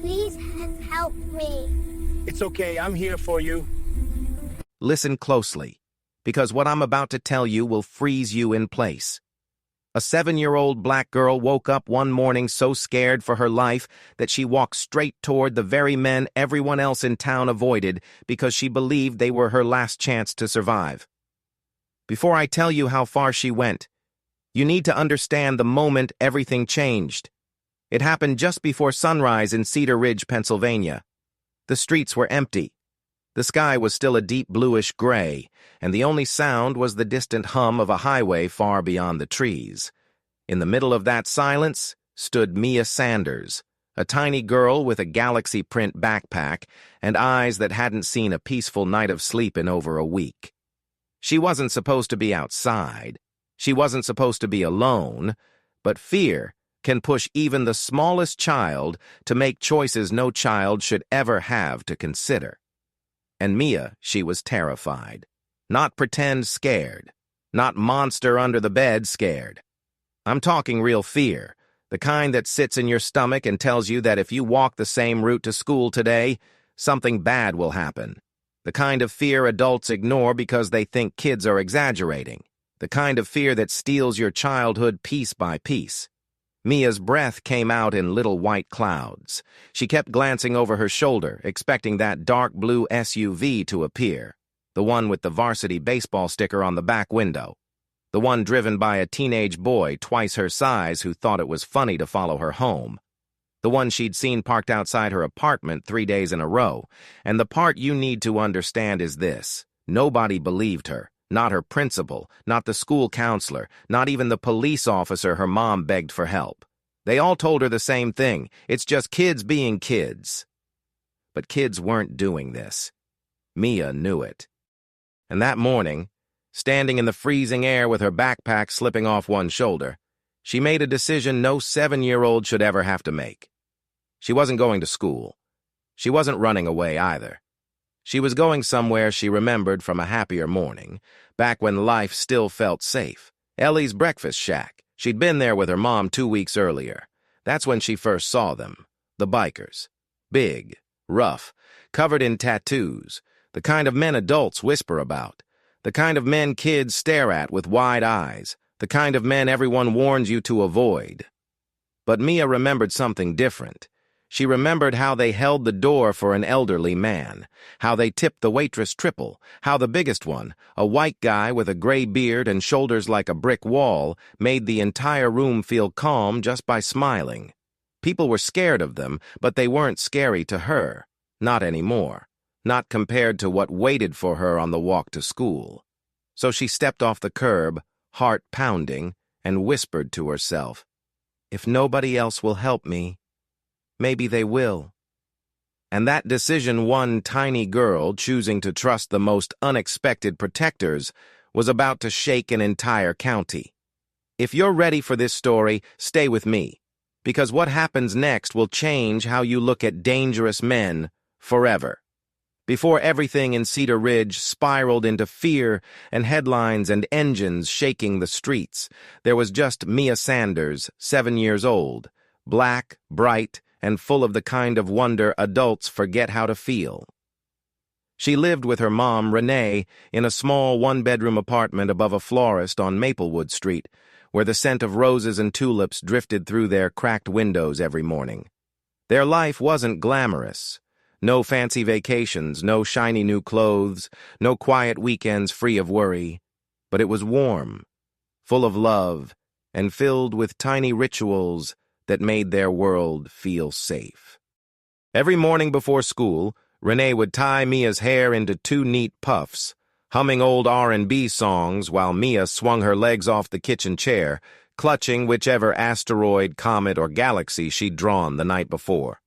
Please help me. It's okay, I'm here for you. Listen closely, because what I'm about to tell you will freeze you in place. A 7-year-old black girl woke up one morning so scared for her life that she walked straight toward the very men everyone else in town avoided because she believed they were her last chance to survive. Before I tell you how far she went, you need to understand the moment everything changed. It happened just before sunrise in Cedar Ridge, Pennsylvania. The streets were empty. The sky was still a deep bluish gray, and the only sound was the distant hum of a highway far beyond the trees. In the middle of that silence stood Mia Sanders, a tiny girl with a galaxy print backpack and eyes that hadn't seen a peaceful night of sleep in over a week. She wasn't supposed to be outside. She wasn't supposed to be alone, but fear can push even the smallest child to make choices no child should ever have to consider. And Mia, she was terrified. Not pretend scared. Not monster under the bed scared. I'm talking real fear, the kind that sits in your stomach and tells you that if you walk the same route to school today, something bad will happen. The kind of fear adults ignore because they think kids are exaggerating. The kind of fear that steals your childhood piece by piece. Mia's breath came out in little white clouds. She kept glancing over her shoulder, expecting that dark blue SUV to appear, the one with the varsity baseball sticker on the back window, the one driven by a teenage boy twice her size who thought it was funny to follow her home, the one she'd seen parked outside her apartment 3 days in a row. And the part you need to understand is this: nobody believed her. Not her principal, not the school counselor, not even the police officer her mom begged for help. They all told her the same thing: it's just kids being kids. But kids weren't doing this. Mia knew it. And that morning, standing in the freezing air with her backpack slipping off one shoulder, she made a decision no 7-year-old should ever have to make. She wasn't going to school. She wasn't running away either. She was going somewhere she remembered from a happier morning, back when life still felt safe. Ellie's breakfast shack. She'd been there with her mom 2 weeks earlier. That's when she first saw them. The bikers. Big, rough, covered in tattoos. The kind of men adults whisper about. The kind of men kids stare at with wide eyes. The kind of men everyone warns you to avoid. But Mia remembered something different. She remembered how they held the door for an elderly man, how they tipped the waitress triple, how the biggest one, a white guy with a gray beard and shoulders like a brick wall, made the entire room feel calm just by smiling. People were scared of them, but they weren't scary to her. Not anymore. Not compared to what waited for her on the walk to school. So she stepped off the curb, heart pounding, and whispered to herself, "If nobody else will help me, maybe they will." And that decision one tiny girl choosing to trust the most unexpected protectors was about to shake an entire county. If you're ready for this story, stay with me, because what happens next will change how you look at dangerous men forever. Before everything in Cedar Ridge spiraled into fear and headlines and engines shaking the streets, there was just Mia Sanders, 7 years old, black, bright, and full of the kind of wonder adults forget how to feel. She lived with her mom, Renee, in a small one-bedroom apartment above a florist on Maplewood Street, where the scent of roses and tulips drifted through their cracked windows every morning. Their life wasn't glamorous. No fancy vacations, no shiny new clothes, no quiet weekends free of worry. But it was warm, full of love, and filled with tiny rituals that made their world feel safe. Every morning before school, Renee would tie Mia's hair into 2 neat puffs, humming old R&B songs while Mia swung her legs off the kitchen chair, clutching whichever asteroid, comet, or galaxy she'd drawn the night before.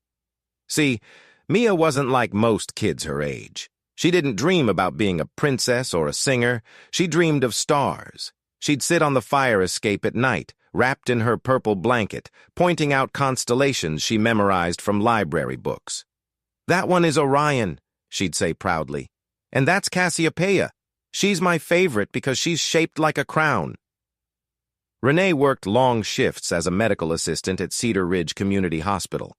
See, Mia wasn't like most kids her age. She didn't dream about being a princess or a singer. She dreamed of stars. She'd sit on the fire escape at night, wrapped in her purple blanket, pointing out constellations she memorized from library books. "That one is Orion," she'd say proudly. "And that's Cassiopeia. She's my favorite because she's shaped like a crown." Renee worked long shifts as a medical assistant at Cedar Ridge Community Hospital.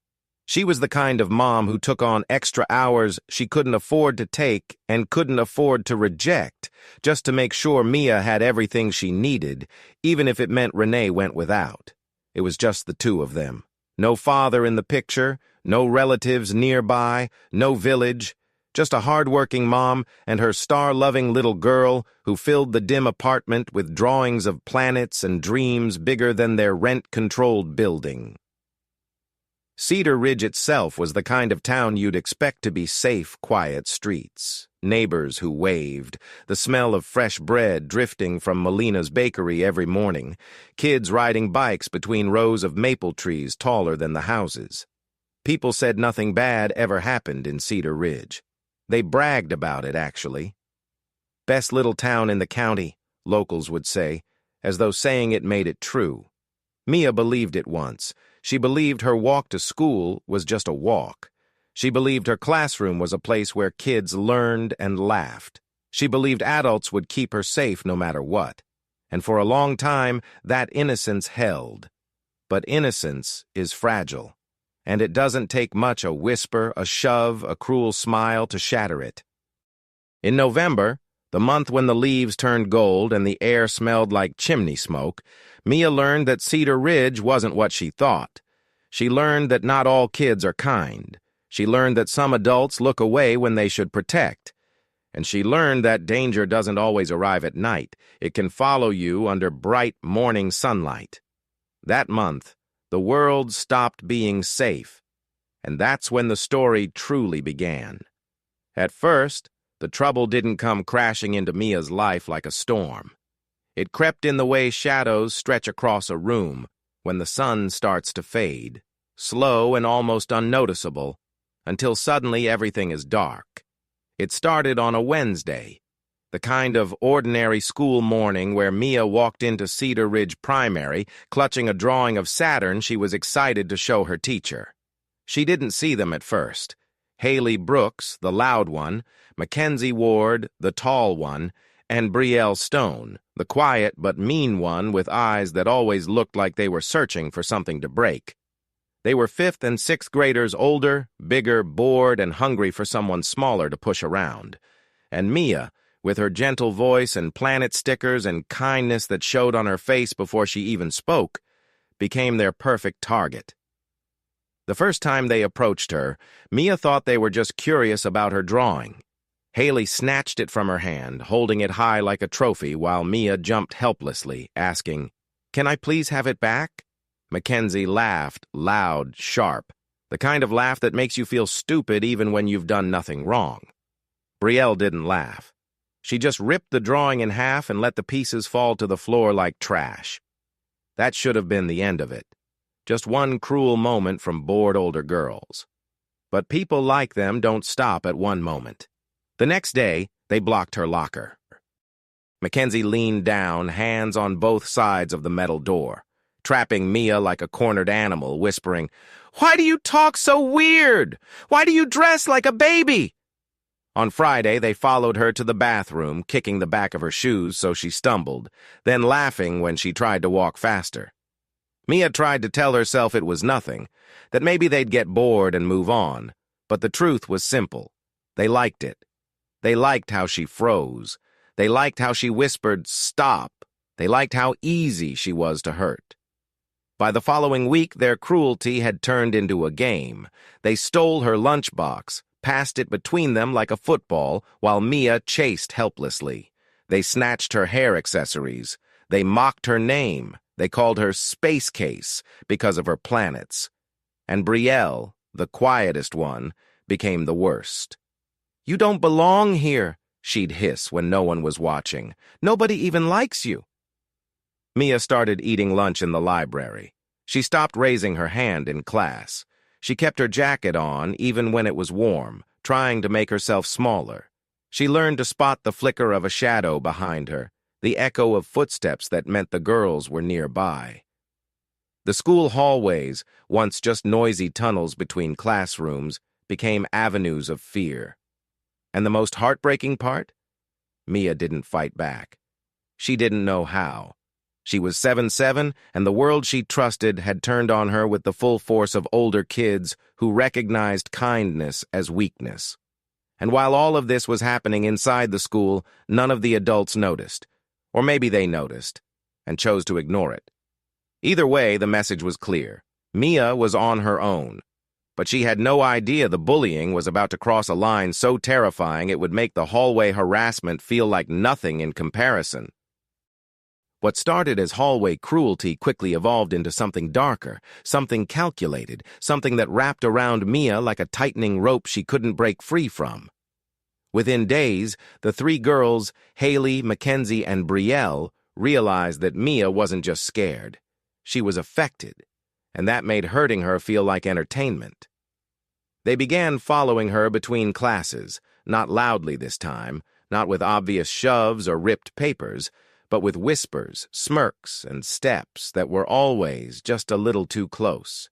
She was the kind of mom who took on extra hours she couldn't afford to take and couldn't afford to reject, just to make sure Mia had everything she needed, even if it meant Renee went without. It was just the two of them. No father in the picture, no relatives nearby, no village, just a hard-working mom and her star-loving little girl who filled the dim apartment with drawings of planets and dreams bigger than their rent-controlled building. Cedar Ridge itself was the kind of town you'd expect to be safe, quiet streets. Neighbors who waved, the smell of fresh bread drifting from Melina's bakery every morning, kids riding bikes between rows of maple trees taller than the houses. People said nothing bad ever happened in Cedar Ridge. They bragged about it, actually. Best little town in the county, locals would say, as though saying it made it true. Mia believed it once. She believed her walk to school was just a walk. She believed her classroom was a place where kids learned and laughed. She believed adults would keep her safe no matter what. And for a long time, that innocence held. But innocence is fragile. And it doesn't take much a whisper, a shove, a cruel smile to shatter it. In November, the month when the leaves turned gold and the air smelled like chimney smoke, Mia learned that Cedar Ridge wasn't what she thought. She learned that not all kids are kind. She learned that some adults look away when they should protect. And she learned that danger doesn't always arrive at night. It can follow you under bright morning sunlight. That month, the world stopped being safe. And that's when the story truly began. At first, the trouble didn't come crashing into Mia's life like a storm. It crept in the way shadows stretch across a room when the sun starts to fade, slow and almost unnoticeable, until suddenly everything is dark. It started on a Wednesday, the kind of ordinary school morning where Mia walked into Cedar Ridge Primary, clutching a drawing of Saturn she was excited to show her teacher. She didn't see them at first. Haley Brooks, the loud one, Mackenzie Ward, the tall one, and Brielle Stone, the quiet but mean one with eyes that always looked like they were searching for something to break. They were 5th and 6th graders older, bigger, bored, and hungry for someone smaller to push around. And Mia, with her gentle voice and planet stickers and kindness that showed on her face before she even spoke, became their perfect target. The first time they approached her, Mia thought they were just curious about her drawing. Haley snatched it from her hand, holding it high like a trophy while Mia jumped helplessly, asking, "Can I please have it back?" Mackenzie laughed, loud, sharp, the kind of laugh that makes you feel stupid even when you've done nothing wrong. Brielle didn't laugh. She just ripped the drawing in half and let the pieces fall to the floor like trash. That should have been the end of it. Just one cruel moment from bored older girls. But people like them don't stop at one moment. The next day, they blocked her locker. Mackenzie leaned down, hands on both sides of the metal door, trapping Mia like a cornered animal, whispering, "Why do you talk so weird? Why do you dress like a baby?" On Friday, they followed her to the bathroom, kicking the back of her shoes so she stumbled, then laughing when she tried to walk faster. Mia tried to tell herself it was nothing, that maybe they'd get bored and move on, but the truth was simple. They liked it. They liked how she froze. They liked how she whispered, "Stop." They liked how easy she was to hurt. By the following week, their cruelty had turned into a game. They stole her lunchbox, passed it between them like a football, while Mia chased helplessly. They snatched her hair accessories. They mocked her name. They called her Space Case because of her planets. And Brielle, the quietest one, became the worst. "You don't belong here," she'd hiss when no one was watching. "Nobody even likes you." Mia started eating lunch in the library. She stopped raising her hand in class. She kept her jacket on even when it was warm, trying to make herself smaller. She learned to spot the flicker of a shadow behind her, the echo of footsteps that meant the girls were nearby. The school hallways, once just noisy tunnels between classrooms, became avenues of fear. And the most heartbreaking part? Mia didn't fight back. She didn't know how. She was 7'7", and the world she trusted had turned on her with the full force of older kids who recognized kindness as weakness. And while all of this was happening inside the school, none of the adults noticed. Or maybe they noticed and chose to ignore it. Either way, the message was clear. Mia was on her own. But she had no idea the bullying was about to cross a line so terrifying it would make the hallway harassment feel like nothing in comparison. What started as hallway cruelty quickly evolved into something darker, something calculated, something that wrapped around Mia like a tightening rope she couldn't break free from. Within days, the three girls, Haley, Mackenzie, and Brielle, realized that Mia wasn't just scared. She was affected, and that made hurting her feel like entertainment. They began following her between classes, not loudly this time, not with obvious shoves or ripped papers, but with whispers, smirks, and steps that were always just a little too close.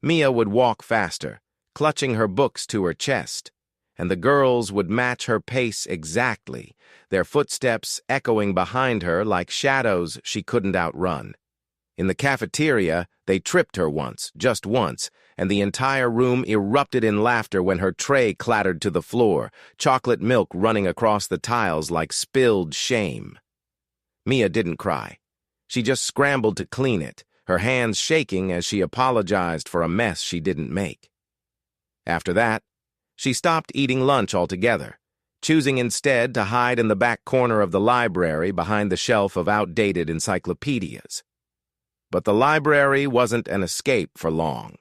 Mia would walk faster, clutching her books to her chest, and the girls would match her pace exactly, their footsteps echoing behind her like shadows she couldn't outrun. In the cafeteria, they tripped her once, just once, and the entire room erupted in laughter when her tray clattered to the floor, chocolate milk running across the tiles like spilled shame. Mia didn't cry. She just scrambled to clean it, her hands shaking as she apologized for a mess she didn't make. After that, she stopped eating lunch altogether, choosing instead to hide in the back corner of the library behind the shelf of outdated encyclopedias. But the library wasn't an escape for long.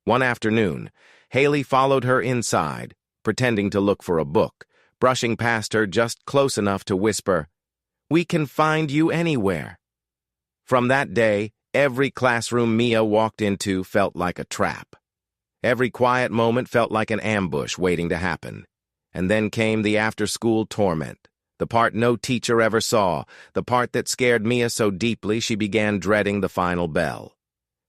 One afternoon, Haley followed her inside, pretending to look for a book, brushing past her just close enough to whisper, "We can find you anywhere." From that day, every classroom Mia walked into felt like a trap. Every quiet moment felt like an ambush waiting to happen. And then came the after-school torment, the part no teacher ever saw, the part that scared Mia so deeply she began dreading the final bell.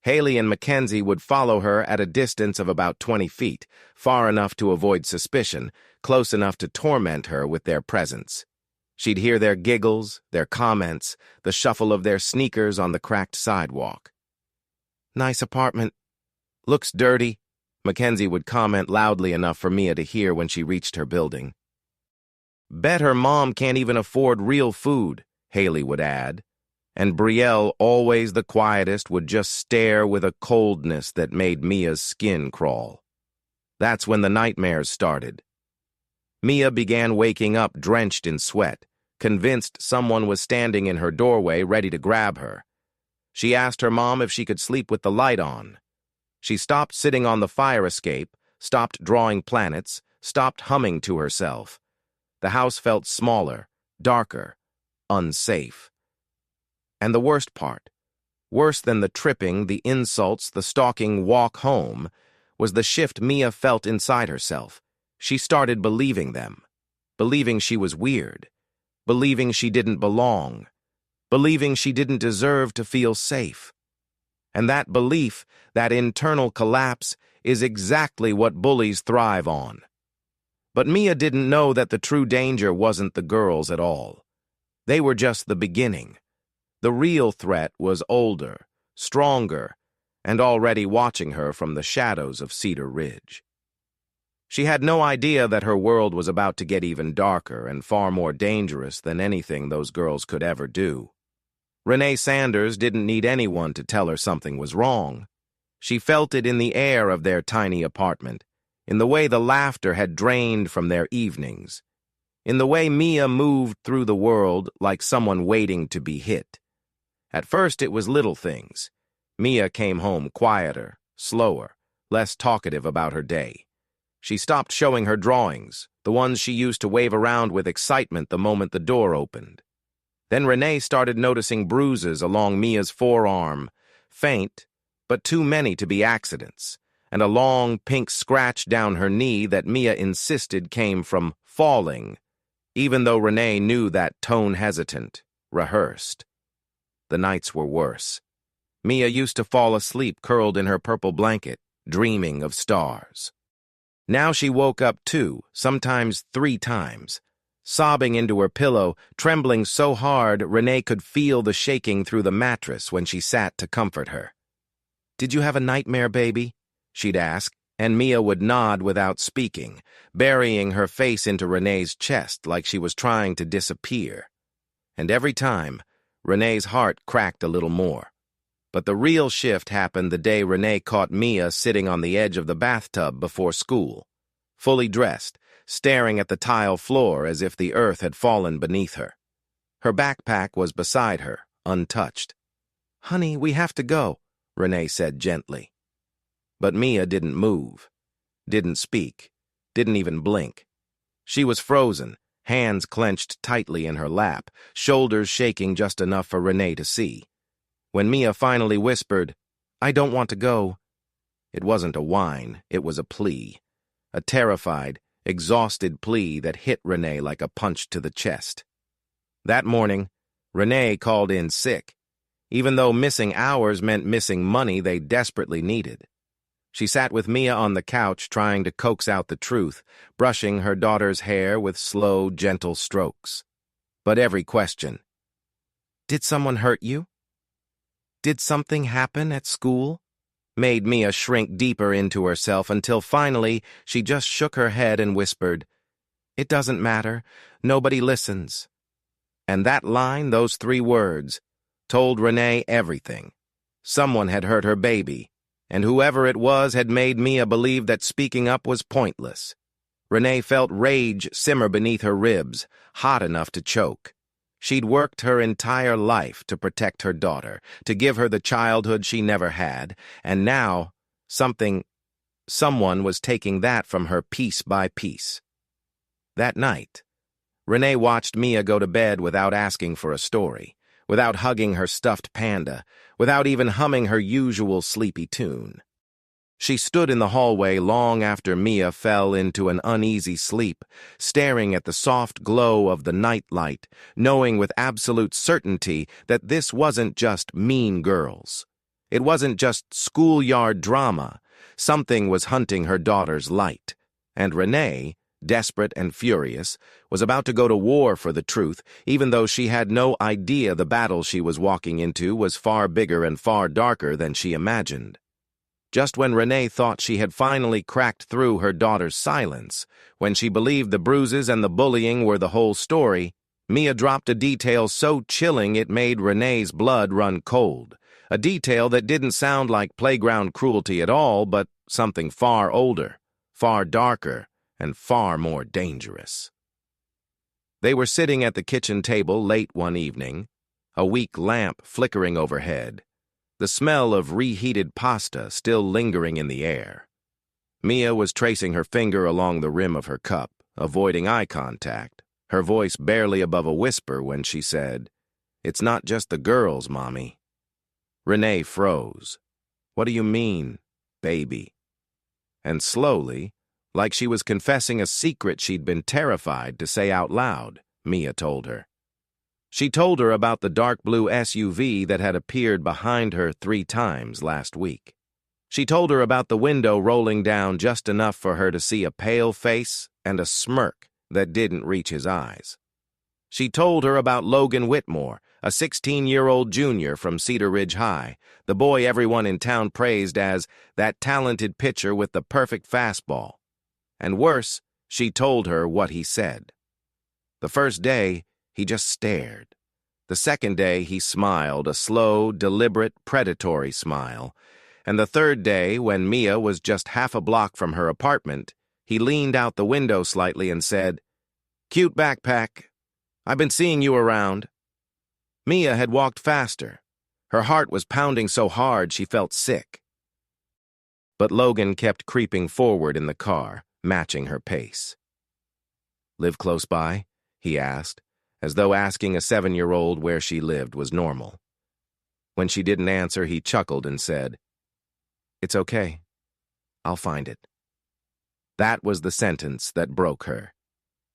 Haley and Mackenzie would follow her at a distance of about 20 feet, far enough to avoid suspicion, close enough to torment her with their presence. She'd hear their giggles, their comments, the shuffle of their sneakers on the cracked sidewalk. "Nice apartment. Looks dirty," Mackenzie would comment loudly enough for Mia to hear when she reached her building. "Bet her mom can't even afford real food," Haley would add. And Brielle, always the quietest, would just stare with a coldness that made Mia's skin crawl. That's when the nightmares started. Mia began waking up drenched in sweat, convinced someone was standing in her doorway ready to grab her. She asked her mom if she could sleep with the light on. She stopped sitting on the fire escape, stopped drawing planets, stopped humming to herself. The house felt smaller, darker, unsafe. And the worst part, worse than the tripping, the insults, the stalking walk home, was the shift Mia felt inside herself. She started believing them, believing she was weird, believing she didn't belong, believing she didn't deserve to feel safe. And that belief, that internal collapse, is exactly what bullies thrive on. But Mia didn't know that the true danger wasn't the girls at all. They were just the beginning. The real threat was older, stronger, and already watching her from the shadows of Cedar Ridge. She had no idea that her world was about to get even darker and far more dangerous than anything those girls could ever do. Renee Sanders didn't need anyone to tell her something was wrong. She felt it in the air of their tiny apartment, in the way the laughter had drained from their evenings, in the way Mia moved through the world like someone waiting to be hit. At first it was little things. Mia came home quieter, slower, less talkative about her day. She stopped showing her drawings, the ones she used to wave around with excitement the moment the door opened. Then Renee started noticing bruises along Mia's forearm, faint, but too many to be accidents, and a long pink scratch down her knee that Mia insisted came from falling, even though Renee knew that tone hesitant, rehearsed. The nights were worse. Mia used to fall asleep curled in her purple blanket, dreaming of stars. Now she woke up 2, sometimes 3 times, Sobbing into her pillow, trembling so hard Renee could feel the shaking through the mattress when she sat to comfort her. "Did you have a nightmare, baby?" she'd ask, and Mia would nod without speaking, burying her face into Renee's chest like she was trying to disappear. And every time, Renee's heart cracked a little more. But the real shift happened the day Renee caught Mia sitting on the edge of the bathtub before school, fully dressed, staring at the tile floor as if the earth had fallen beneath her. Her backpack was beside her, untouched. "Honey, we have to go," Renee said gently. But Mia didn't move, didn't speak, didn't even blink. She was frozen, hands clenched tightly in her lap, shoulders shaking just enough for Renee to see. When Mia finally whispered, "I don't want to go," it wasn't a whine, it was a plea. A terrified, exhausted plea that hit Renee like a punch to the chest. That morning, Renee called in sick, even though missing hours meant missing money they desperately needed. She sat with Mia on the couch trying to coax out the truth, brushing her daughter's hair with slow, gentle strokes. But every question, "Did someone hurt you? Did something happen at school?" made Mia shrink deeper into herself until finally she just shook her head and whispered, "It doesn't matter. Nobody listens." And that line, those 3 words, told Renee everything. Someone had hurt her baby, and whoever it was had made Mia believe that speaking up was pointless. Renee felt rage simmer beneath her ribs, hot enough to choke. She'd worked her entire life to protect her daughter, to give her the childhood she never had, and now someone was taking that from her piece by piece. That night, Renee watched Mia go to bed without asking for a story, without hugging her stuffed panda, without even humming her usual sleepy tune. She stood in the hallway long after Mia fell into an uneasy sleep, staring at the soft glow of the nightlight, knowing with absolute certainty that this wasn't just mean girls. It wasn't just schoolyard drama. Something was hunting her daughter's light. And Renee, desperate and furious, was about to go to war for the truth, even though she had no idea the battle she was walking into was far bigger and far darker than she imagined. Just when Renee thought she had finally cracked through her daughter's silence, when she believed the bruises and the bullying were the whole story, Mia dropped a detail so chilling it made Renee's blood run cold. A detail that didn't sound like playground cruelty at all, but something far older, far darker, and far more dangerous. They were sitting at the kitchen table late one evening, a weak lamp flickering overhead, the smell of reheated pasta still lingering in the air. Mia was tracing her finger along the rim of her cup, avoiding eye contact, her voice barely above a whisper when she said, "It's not just the girls, Mommy." Renee froze. "What do you mean, baby?" And slowly, like she was confessing a secret she'd been terrified to say out loud, Mia told her. She told her about the dark blue SUV that had appeared behind her 3 times last week. She told her about the window rolling down just enough for her to see a pale face and a smirk that didn't reach his eyes. She told her about Logan Whitmore, a 16-year-old junior from Cedar Ridge High, the boy everyone in town praised as that talented pitcher with the perfect fastball. And worse, she told her what he said. The first day, he just stared. The second day, he smiled, a slow, deliberate, predatory smile. And the third day, when Mia was just half a block from her apartment, he leaned out the window slightly and said, "Cute backpack. I've been seeing you around." Mia had walked faster. Her heart was pounding so hard she felt sick. But Logan kept creeping forward in the car, matching her pace. "Live close by?" he asked, as though asking a 7-year-old where she lived was normal. When she didn't answer, he chuckled and said, "It's okay. I'll find it." That was the sentence that broke her.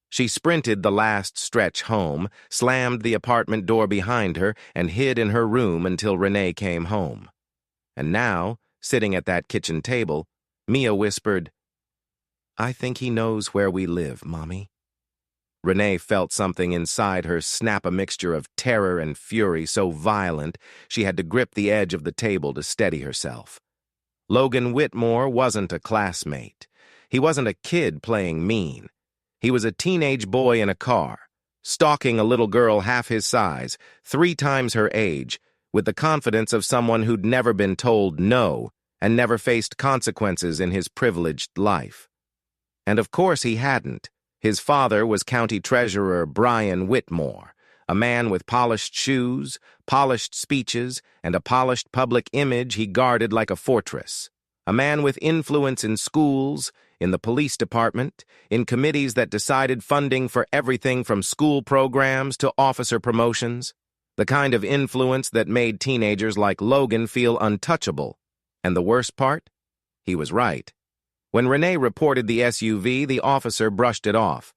She sprinted the last stretch home, slammed the apartment door behind her, and hid in her room until Renee came home. And now, sitting at that kitchen table, Mia whispered, "I think he knows where we live, Mommy." Renee felt something inside her snap, a mixture of terror and fury so violent she had to grip the edge of the table to steady herself. Logan Whitmore wasn't a classmate. He wasn't a kid playing mean. He was a teenage boy in a car, stalking a little girl half his size, 3 times her age, with the confidence of someone who'd never been told no and never faced consequences in his privileged life. And of course he hadn't. His father was County Treasurer Brian Whitmore, a man with polished shoes, polished speeches, and a polished public image he guarded like a fortress. A man with influence in schools, in the police department, in committees that decided funding for everything from school programs to officer promotions. The kind of influence that made teenagers like Logan feel untouchable. And the worst part? He was right. When Renee reported the SUV, the officer brushed it off.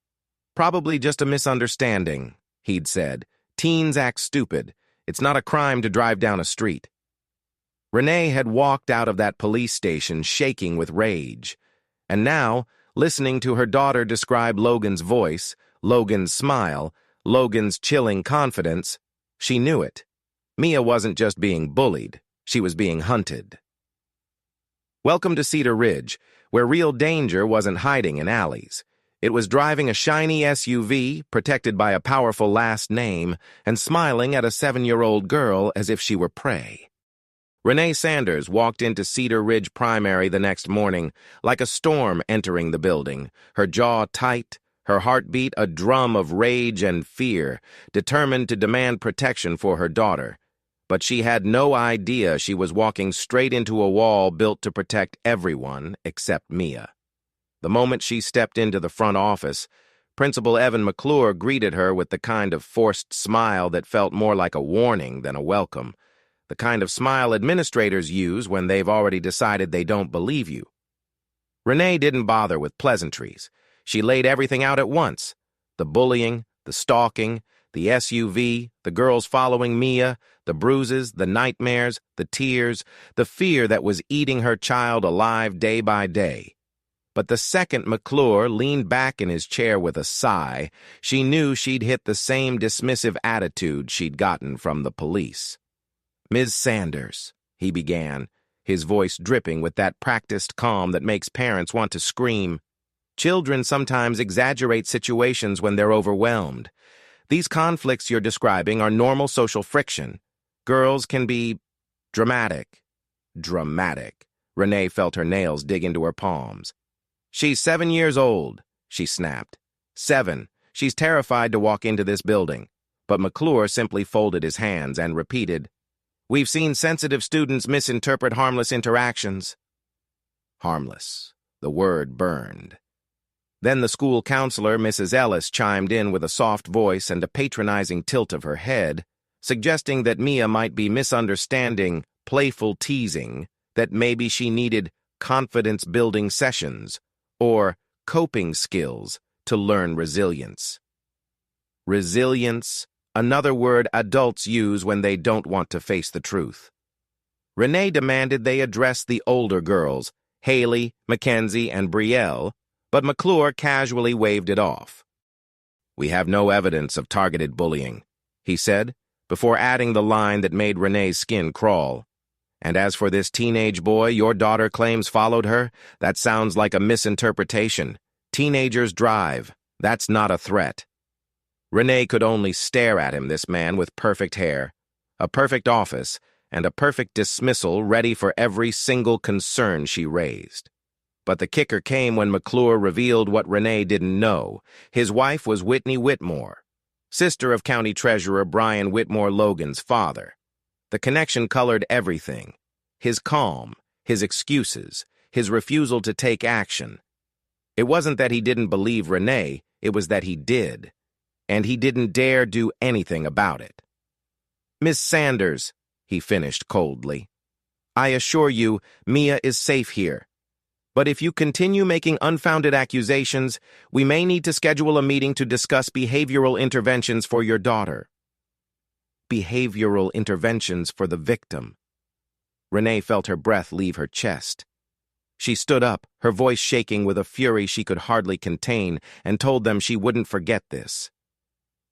"Probably just a misunderstanding," he'd said. "Teens act stupid. It's not a crime to drive down a street." Renee had walked out of that police station shaking with rage. And now, listening to her daughter describe Logan's voice, Logan's smile, Logan's chilling confidence, she knew it. Mia wasn't just being bullied, she was being hunted. Welcome to Cedar Ridge, where real danger wasn't hiding in alleys. It was driving a shiny SUV, protected by a powerful last name, and smiling at a 7-year-old girl as if she were prey. Renee Sanders walked into Cedar Ridge Primary the next morning, like a storm entering the building, her jaw tight, her heartbeat a drum of rage and fear, determined to demand protection for her daughter. But she had no idea she was walking straight into a wall built to protect everyone except Mia. The moment she stepped into the front office, Principal Evan McClure greeted her with the kind of forced smile that felt more like a warning than a welcome, the kind of smile administrators use when they've already decided they don't believe you. Renee didn't bother with pleasantries. She laid everything out at once: the bullying, the stalking, the SUV, the girls following Mia, the bruises, the nightmares, the tears, the fear that was eating her child alive day by day. But the second McClure leaned back in his chair with a sigh, she knew she'd hit the same dismissive attitude she'd gotten from the police. "Ms. Sanders," he began, his voice dripping with that practiced calm that makes parents want to scream. "Children sometimes exaggerate situations when they're overwhelmed. These conflicts you're describing are normal social friction. Girls can be dramatic." Dramatic. Renee felt her nails dig into her palms. "She's 7 years old," she snapped. 7. She's terrified to walk into this building. But McClure simply folded his hands and repeated, "We've seen sensitive students misinterpret harmless interactions." Harmless. The word burned. Then the school counselor, Mrs. Ellis, chimed in with a soft voice and a patronizing tilt of her head, suggesting that Mia might be misunderstanding playful teasing, that maybe she needed confidence-building sessions or coping skills to learn resilience. Resilience, another word adults use when they don't want to face the truth. Renee demanded they address the older girls, Haley, Mackenzie, and Brielle, but McClure casually waved it off. "We have no evidence of targeted bullying," he said, before adding the line that made Renee's skin crawl. "And as for this teenage boy your daughter claims followed her, that sounds like a misinterpretation. Teenagers drive. That's not a threat." Renee could only stare at him, this man with perfect hair, a perfect office, and a perfect dismissal ready for every single concern she raised. But the kicker came when McClure revealed what Renee didn't know. His wife was Whitney Whitmore, sister of County Treasurer Brian Whitmore Logan's father. The connection colored everything: his calm, his excuses, his refusal to take action. It wasn't that he didn't believe Renee, it was that he did. And he didn't dare do anything about it. "Miss Sanders," he finished coldly, "I assure you, Mia is safe here. But if you continue making unfounded accusations, we may need to schedule a meeting to discuss behavioral interventions for your daughter." Behavioral interventions for the victim. Renee felt her breath leave her chest. She stood up, her voice shaking with a fury she could hardly contain, and told them she wouldn't forget this.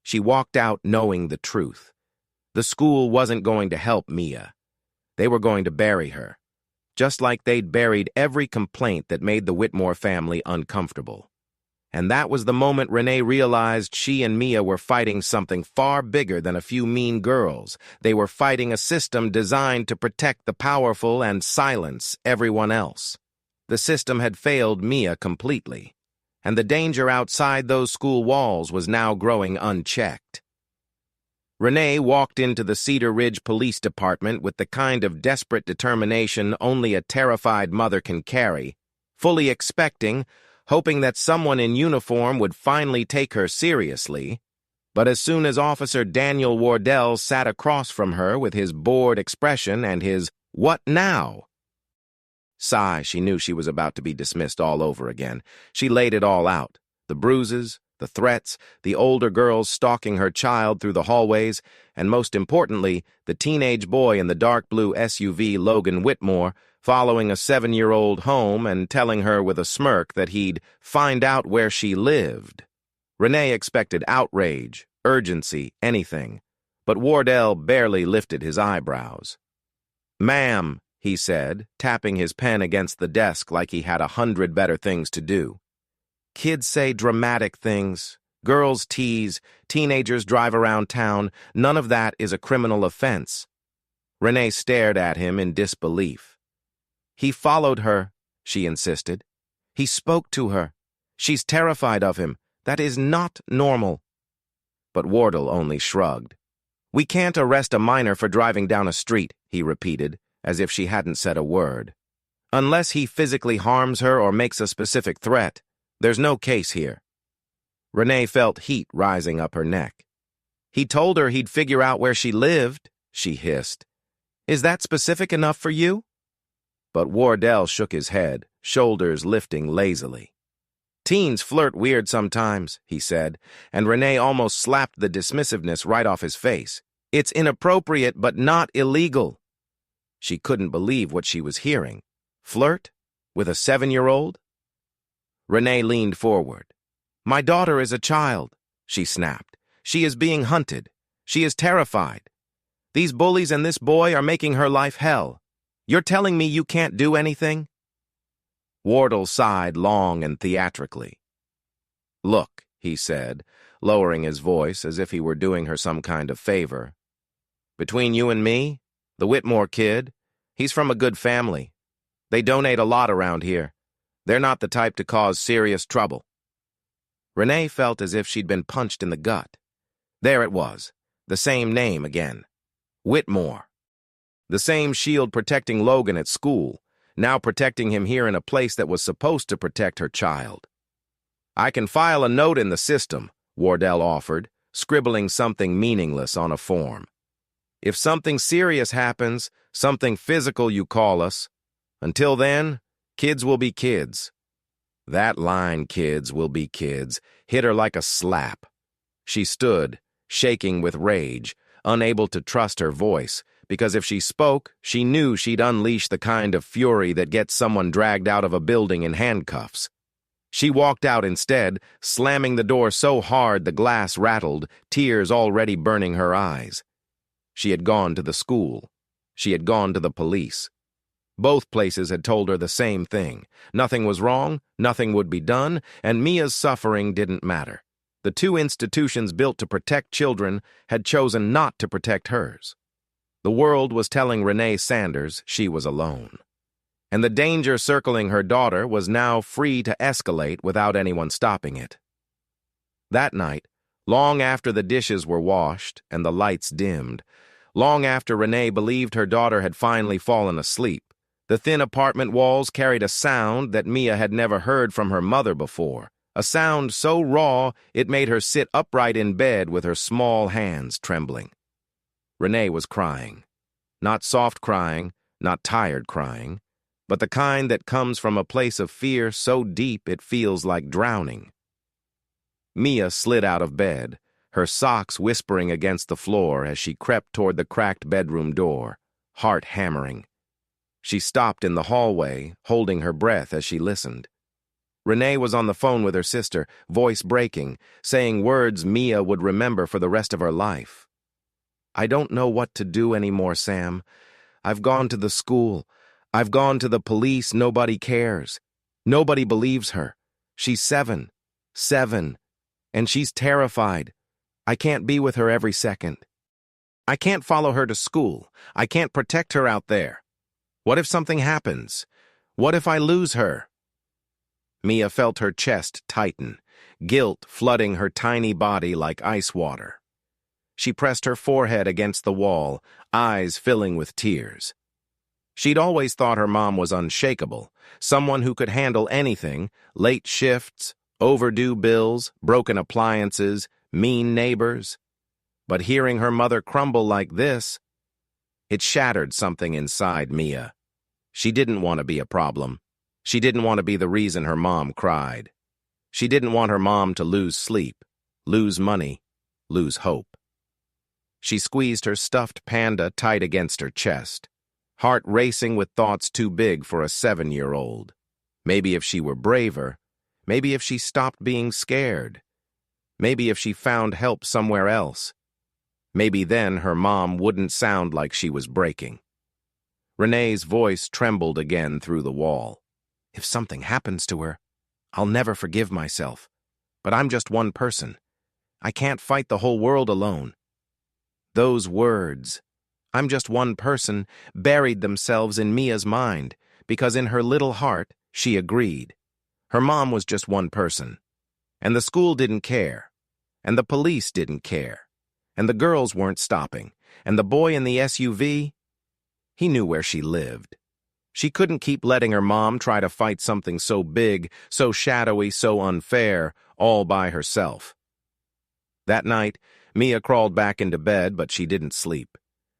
She walked out knowing the truth. The school wasn't going to help Mia. They were going to bury her, just like they'd buried every complaint that made the Whitmore family uncomfortable. And that was the moment Renee realized she and Mia were fighting something far bigger than a few mean girls. They were fighting a system designed to protect the powerful and silence everyone else. The system had failed Mia completely, and the danger outside those school walls was now growing unchecked. Renee walked into the Cedar Ridge Police Department with the kind of desperate determination only a terrified mother can carry, fully expecting, hoping that someone in uniform would finally take her seriously. But as soon as Officer Daniel Wardell sat across from her with his bored expression and his "What now?" sigh, she knew she was about to be dismissed all over again. She laid it all out, the bruises, the threats, the older girls stalking her child through the hallways, and most importantly, the teenage boy in the dark blue SUV, Logan Whitmore, following a 7-year-old home and telling her with a smirk that he'd find out where she lived. Renee expected outrage, urgency, anything, but Wardell barely lifted his eyebrows. "Ma'am," he said, tapping his pen against the desk like he had 100 better things to do. "Kids say dramatic things, girls tease, teenagers drive around town. None of that is a criminal offense." Renee stared at him in disbelief. "He followed her," she insisted. "He spoke to her. She's terrified of him. That is not normal." But Wardell only shrugged. "We can't arrest a minor for driving down a street," he repeated, as if she hadn't said a word. "Unless he physically harms her or makes a specific threat, there's no case here." Renee felt heat rising up her neck. "He told her he'd figure out where she lived," she hissed. "Is that specific enough for you?" But Wardell shook his head, shoulders lifting lazily. "Teens flirt weird sometimes," he said, and Renee almost slapped the dismissiveness right off his face. "It's inappropriate but not illegal." She couldn't believe what she was hearing. Flirt? With a 7-year-old? Renee leaned forward. "My daughter is a child," she snapped. "She is being hunted. She is terrified. These bullies and this boy are making her life hell. You're telling me you can't do anything?" Wardell sighed long and theatrically. "Look," he said, lowering his voice as if he were doing her some kind of favor. "Between you and me, the Whitmore kid, he's from a good family. They donate a lot around here. They're not the type to cause serious trouble." Renee felt as if she'd been punched in the gut. There it was, the same name again. Whitmore. The same shield protecting Logan at school, now protecting him here in a place that was supposed to protect her child. "I can file a note in the system," Wardell offered, scribbling something meaningless on a form. "If something serious happens, something physical, you call us. Until then, kids will be kids." That line, "kids will be kids," hit her like a slap. She stood, shaking with rage, unable to trust her voice, because if she spoke, she knew she'd unleash the kind of fury that gets someone dragged out of a building in handcuffs. She walked out instead, slamming the door so hard the glass rattled, tears already burning her eyes. She had gone to the school. She had gone to the police. Both places had told her the same thing. Nothing was wrong, nothing would be done, and Mia's suffering didn't matter. The two institutions built to protect children had chosen not to protect hers. The world was telling Renee Sanders she was alone. And the danger circling her daughter was now free to escalate without anyone stopping it. That night, long after the dishes were washed and the lights dimmed, long after Renee believed her daughter had finally fallen asleep, the thin apartment walls carried a sound that Mia had never heard from her mother before, a sound so raw it made her sit upright in bed with her small hands trembling. Renee was crying. Not soft crying, not tired crying, but the kind that comes from a place of fear so deep it feels like drowning. Mia slid out of bed, her socks whispering against the floor as she crept toward the cracked bedroom door, heart hammering. She stopped in the hallway, holding her breath as she listened. Renee was on the phone with her sister, voice breaking, saying words Mia would remember for the rest of her life. "I don't know what to do anymore, Sam. I've gone to the school. I've gone to the police. Nobody cares. Nobody believes her. She's 7. 7. And she's terrified. I can't be with her every second. I can't follow her to school. I can't protect her out there. What if something happens? What if I lose her?" Mia felt her chest tighten, guilt flooding her tiny body like ice water. She pressed her forehead against the wall, eyes filling with tears. She'd always thought her mom was unshakable, someone who could handle anything: late shifts, overdue bills, broken appliances, mean neighbors. But hearing her mother crumble like this, it shattered something inside Mia. She didn't want to be a problem. She didn't want to be the reason her mom cried. She didn't want her mom to lose sleep, lose money, lose hope. She squeezed her stuffed panda tight against her chest, heart racing with thoughts too big for a 7-year-old. Maybe if she were braver, maybe if she stopped being scared, maybe if she found help somewhere else, maybe then her mom wouldn't sound like she was breaking. Renee's voice trembled again through the wall. "If something happens to her, I'll never forgive myself. But I'm just one person. I can't fight the whole world alone." Those words, "I'm just one person," buried themselves in Mia's mind, because in her little heart, she agreed. Her mom was just one person. And the school didn't care. And the police didn't care. And the girls weren't stopping. And the boy in the SUV, he knew where she lived. She couldn't keep letting her mom try to fight something so big, so shadowy, so unfair, all by herself. That night, Mia crawled back into bed, but she didn't sleep.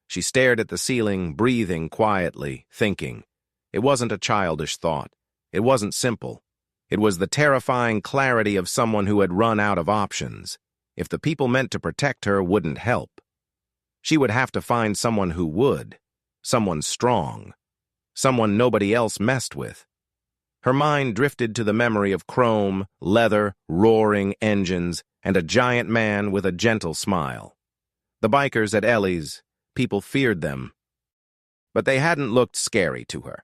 She stared at the ceiling, breathing quietly, thinking. It wasn't a childish thought. It wasn't simple. It was the terrifying clarity of someone who had run out of options. If the people meant to protect her wouldn't help, she would have to find someone who would, someone strong, someone nobody else messed with. Her mind drifted to the memory of chrome, leather, roaring engines, and a giant man with a gentle smile. The bikers at Ellie's, people feared them. But they hadn't looked scary to her.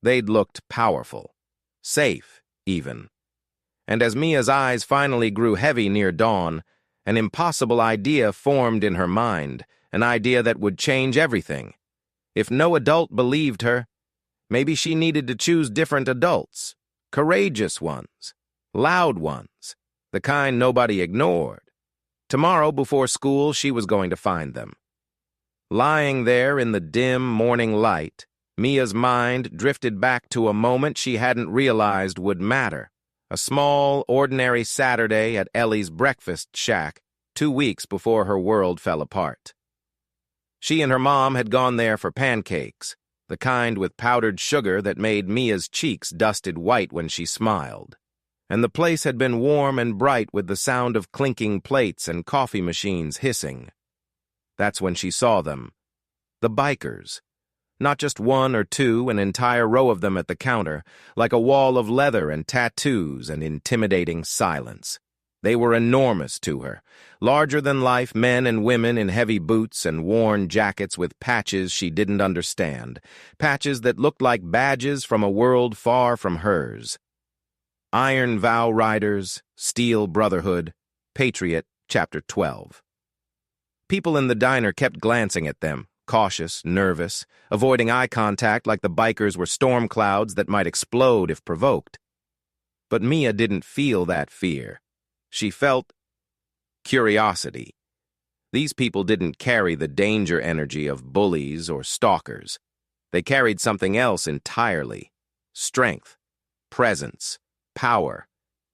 They'd looked powerful, safe, even. And as Mia's eyes finally grew heavy near dawn, an impossible idea formed in her mind, an idea that would change everything. If no adult believed her, maybe she needed to choose different adults, courageous ones, loud ones, the kind nobody ignored. Tomorrow before school, she was going to find them. Lying there in the dim morning light, Mia's mind drifted back to a moment she hadn't realized would matter. A small, ordinary Saturday at Ellie's breakfast shack, 2 weeks before her world fell apart. She and her mom had gone there for pancakes, the kind with powdered sugar that made Mia's cheeks dusted white when she smiled. And the place had been warm and bright with the sound of clinking plates and coffee machines hissing. That's when she saw them. The bikers. Not just one or two, an entire row of them at the counter, like a wall of leather and tattoos and intimidating silence. They were enormous to her, larger-than-life men and women in heavy boots and worn jackets with patches she didn't understand, patches that looked like badges from a world far from hers. Iron Vow Riders, Steel Brotherhood, Patriot, Chapter 12. People in the diner kept glancing at them, cautious, nervous, avoiding eye contact like the bikers were storm clouds that might explode if provoked. But Mia didn't feel that fear. She felt curiosity. These people didn't carry the danger energy of bullies or stalkers. They carried something else entirely: strength, presence, power,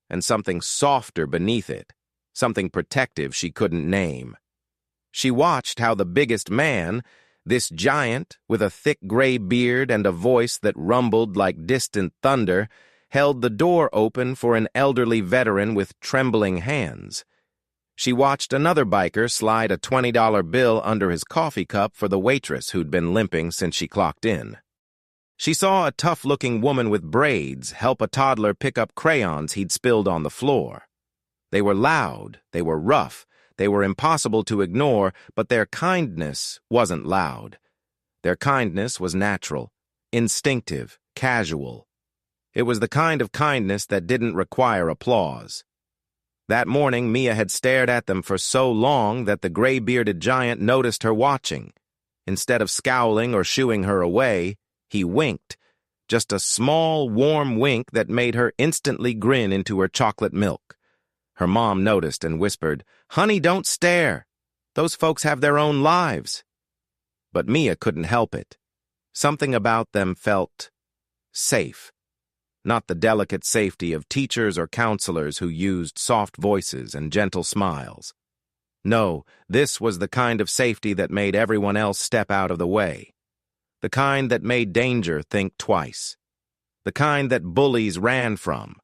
and something softer beneath it, something protective she couldn't name. She watched how the biggest man, this giant with a thick gray beard and a voice that rumbled like distant thunder, held the door open for an elderly veteran with trembling hands. She watched another biker slide a $20 bill under his coffee cup for the waitress who'd been limping since she clocked in. She saw a tough-looking woman with braids help a toddler pick up crayons he'd spilled on the floor. They were loud, they were rough, they were impossible to ignore, but their kindness wasn't loud. Their kindness was natural, instinctive, casual. It was the kind of kindness that didn't require applause. That morning, Mia had stared at them for so long that the gray-bearded giant noticed her watching. Instead of scowling or shooing her away, he winked. Just a small, warm wink that made her instantly grin into her chocolate milk. Her mom noticed and whispered, "Honey, don't stare. Those folks have their own lives." But Mia couldn't help it. Something about them felt safe. Not the delicate safety of teachers or counselors who used soft voices and gentle smiles. No, this was the kind of safety that made everyone else step out of the way. The kind that made danger think twice. The kind that bullies ran from.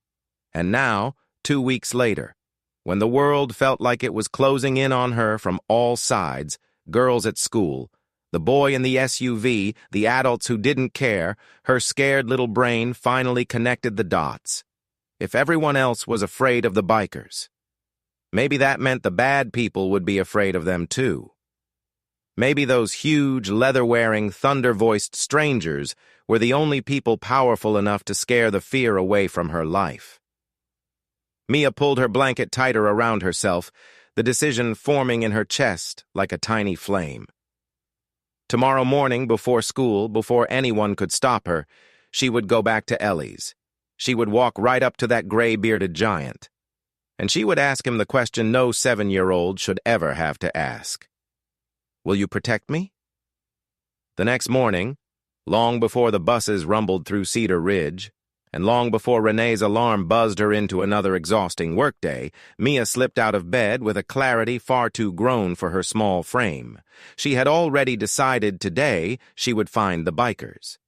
And now, 2 weeks later, when the world felt like it was closing in on her from all sides, girls at school, the boy in the SUV, the adults who didn't care, her scared little brain finally connected the dots. If everyone else was afraid of the bikers, maybe that meant the bad people would be afraid of them too. Maybe those huge, leather-wearing, thunder-voiced strangers were the only people powerful enough to scare the fear away from her life. Mia pulled her blanket tighter around herself, the decision forming in her chest like a tiny flame. Tomorrow morning, before school, before anyone could stop her, she would go back to Ellie's. She would walk right up to that gray-bearded giant. And she would ask him the question no 7-year-old should ever have to ask. "Will you protect me?" The next morning, long before the buses rumbled through Cedar Ridge, and long before Renee's alarm buzzed her into another exhausting workday, Mia slipped out of bed with a clarity far too grown for her small frame. She had already decided today she would find the bikers.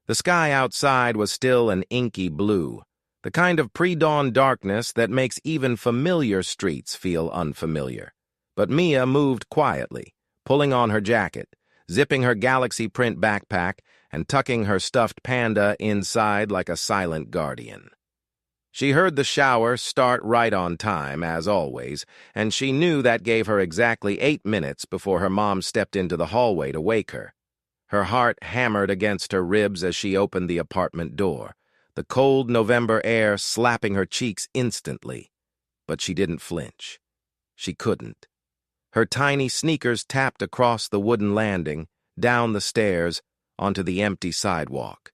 The sky outside was still an inky blue, the kind of pre-dawn darkness that makes even familiar streets feel unfamiliar. But Mia moved quietly, pulling on her jacket, zipping her galaxy print backpack, and tucking her stuffed panda inside like a silent guardian. She heard the shower start right on time, as always, and she knew that gave her exactly 8 minutes before her mom stepped into the hallway to wake her. Her heart hammered against her ribs as she opened the apartment door, the cold November air slapping her cheeks instantly. But she didn't flinch. She couldn't. Her tiny sneakers tapped across the wooden landing, down the stairs, onto the empty sidewalk.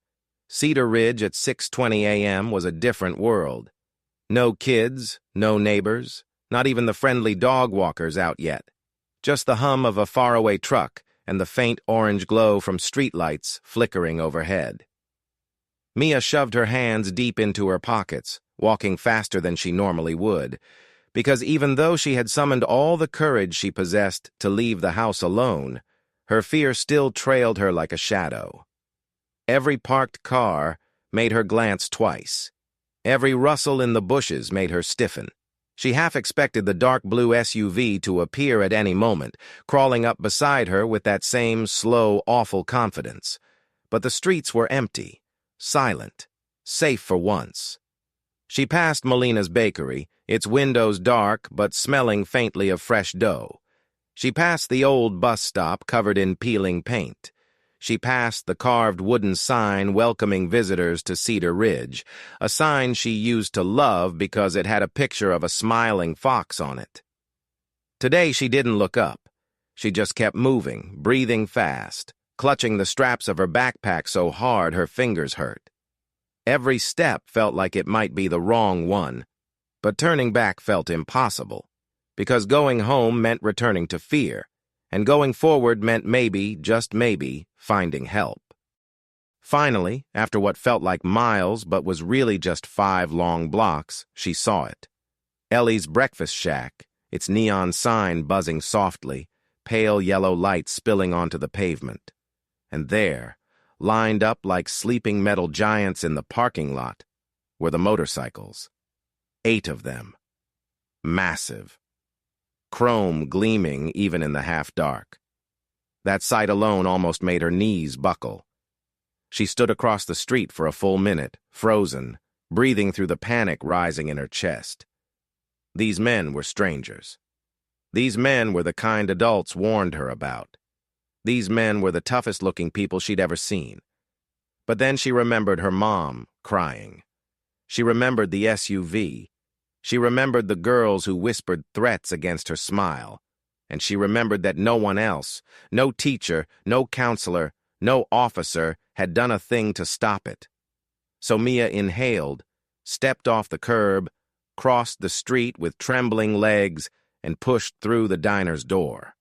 Cedar Ridge at 6:20 a.m. was a different world. No kids, no neighbors, not even the friendly dog walkers out yet. Just the hum of a faraway truck and the faint orange glow from streetlights flickering overhead. Mia shoved her hands deep into her pockets, walking faster than she normally would, because even though she had summoned all the courage she possessed to leave the house alone, her fear still trailed her like a shadow. Every parked car made her glance twice. Every rustle in the bushes made her stiffen. She half expected the dark blue SUV to appear at any moment, crawling up beside her with that same slow, awful confidence. But the streets were empty, silent, safe for once. She passed Molina's bakery, its windows dark but smelling faintly of fresh dough. She passed the old bus stop covered in peeling paint. She passed the carved wooden sign welcoming visitors to Cedar Ridge, a sign she used to love because it had a picture of a smiling fox on it. Today she didn't look up. She just kept moving, breathing fast, clutching the straps of her backpack so hard her fingers hurt. Every step felt like it might be the wrong one, but turning back felt impossible, because going home meant returning to fear, and going forward meant maybe, just maybe, finding help. Finally, after what felt like miles but was really just 5 long blocks, she saw it. Ellie's breakfast shack, its neon sign buzzing softly, pale yellow light spilling onto the pavement. And there, lined up like sleeping metal giants in the parking lot, were the motorcycles. 8 of them. Massive. Chrome gleaming even in the half-dark. That sight alone almost made her knees buckle. She stood across the street for a full minute, frozen, breathing through the panic rising in her chest. These men were strangers. These men were the kind adults warned her about. These men were the toughest-looking people she'd ever seen. But then she remembered her mom crying. She remembered the SUV. She remembered the girls who whispered threats against her smile. And she remembered that no one else, no teacher, no counselor, no officer had done a thing to stop it. So Mia inhaled, stepped off the curb, crossed the street with trembling legs, and pushed through the diner's door.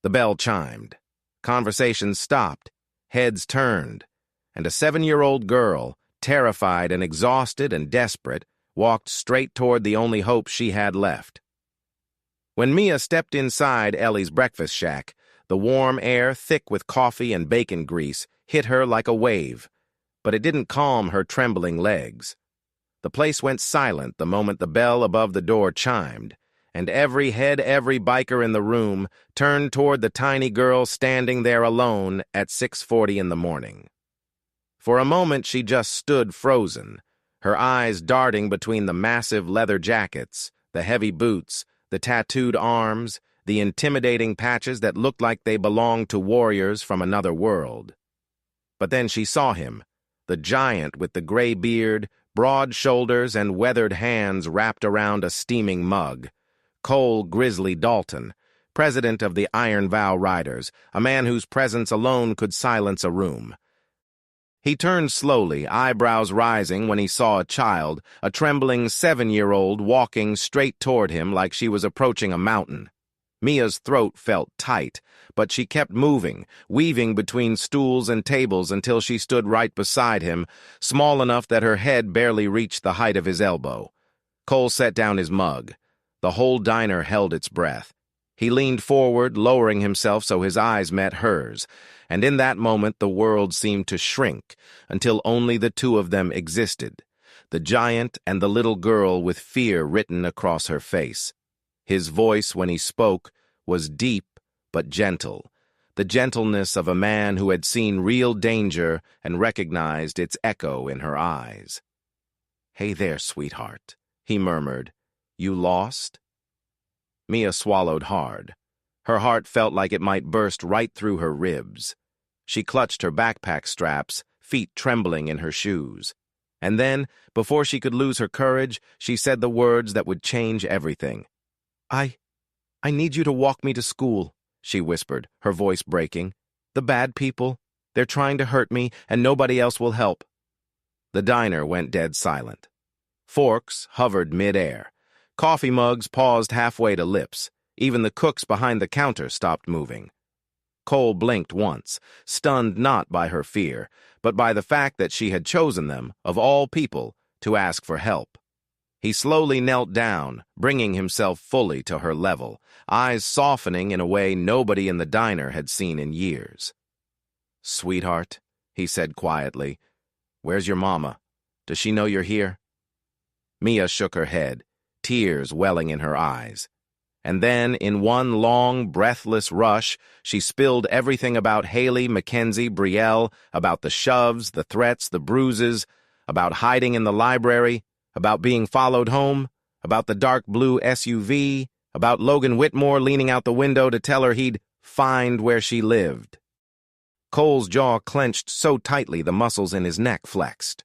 The bell chimed. Conversations stopped. Heads turned. And a 7-year-old girl, terrified and exhausted and desperate, walked straight toward the only hope she had left. When Mia stepped inside Ellie's breakfast shack, the warm air, thick with coffee and bacon grease, hit her like a wave, but it didn't calm her trembling legs. The place went silent the moment the bell above the door chimed, and every biker in the room turned toward the tiny girl standing there alone at 6:40 in the morning. For a moment she just stood frozen, her eyes darting between the massive leather jackets, the heavy boots, the tattooed arms, the intimidating patches that looked like they belonged to warriors from another world. But then she saw him, the giant with the gray beard, broad shoulders, and weathered hands wrapped around a steaming mug. Cole Grizzly Dalton, president of the Iron Vow Riders, a man whose presence alone could silence a room. He turned slowly, eyebrows rising, when he saw a child, a trembling 7-year-old, walking straight toward him like she was approaching a mountain. Mia's throat felt tight, but she kept moving, weaving between stools and tables until she stood right beside him, small enough that her head barely reached the height of his elbow. Cole set down his mug. The whole diner held its breath. He leaned forward, lowering himself so his eyes met hers, and in that moment the world seemed to shrink until only the two of them existed, the giant and the little girl with fear written across her face. His voice, when he spoke, was deep but gentle, the gentleness of a man who had seen real danger and recognized its echo in her eyes. "Hey there, sweetheart," he murmured. "You lost?" Mia swallowed hard. Her heart felt like it might burst right through her ribs. She clutched her backpack straps, feet trembling in her shoes. And then, before she could lose her courage, she said the words that would change everything. I need you to walk me to school," she whispered, her voice breaking. "The bad people, they're trying to hurt me, and nobody else will help." The diner went dead silent. Forks hovered mid-air. Coffee mugs paused halfway to lips. Even the cooks behind the counter stopped moving. Cole blinked once, stunned not by her fear, but by the fact that she had chosen them, of all people, to ask for help. He slowly knelt down, bringing himself fully to her level, eyes softening in a way nobody in the diner had seen in years. "Sweetheart," he said quietly, "where's your mama? Does she know you're here?" Mia shook her head, tears welling in her eyes. And then, in one long, breathless rush, she spilled everything about Haley, Mackenzie, Brielle, about the shoves, the threats, the bruises, about hiding in the library, about being followed home, about the dark blue SUV, about Logan Whitmore leaning out the window to tell her he'd find where she lived. Cole's jaw clenched so tightly the muscles in his neck flexed.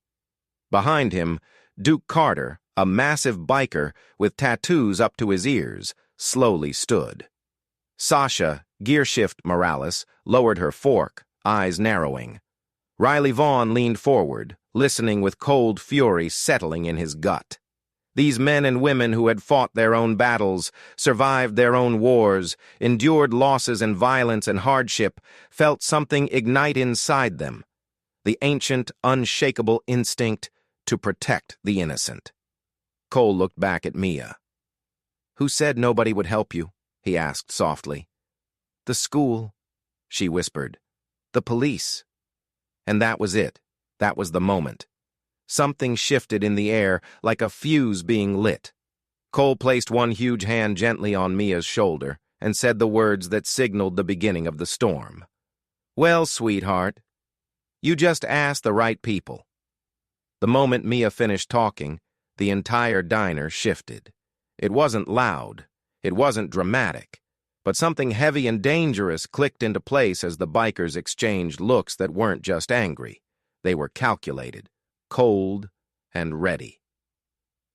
Behind him, Duke Carter, a massive biker with tattoos up to his ears, slowly stood. Sasha, Gearshift Morales, lowered her fork, eyes narrowing. Riley Vaughn leaned forward, listening with cold fury settling in his gut. These men and women who had fought their own battles, survived their own wars, endured losses and violence and hardship, felt something ignite inside them, the ancient, unshakable instinct to protect the innocent. Cole looked back at Mia. "Who said nobody would help you?" he asked softly. "The school," she whispered. "The police." And that was it. That was the moment. Something shifted in the air, like a fuse being lit. Cole placed one huge hand gently on Mia's shoulder and said the words that signaled the beginning of the storm. "Well, sweetheart, You just asked the right people. The moment Mia finished talking, the entire diner shifted. It wasn't loud. It wasn't dramatic. But something heavy and dangerous clicked into place as the bikers exchanged looks that weren't just angry. They were calculated, cold, and ready.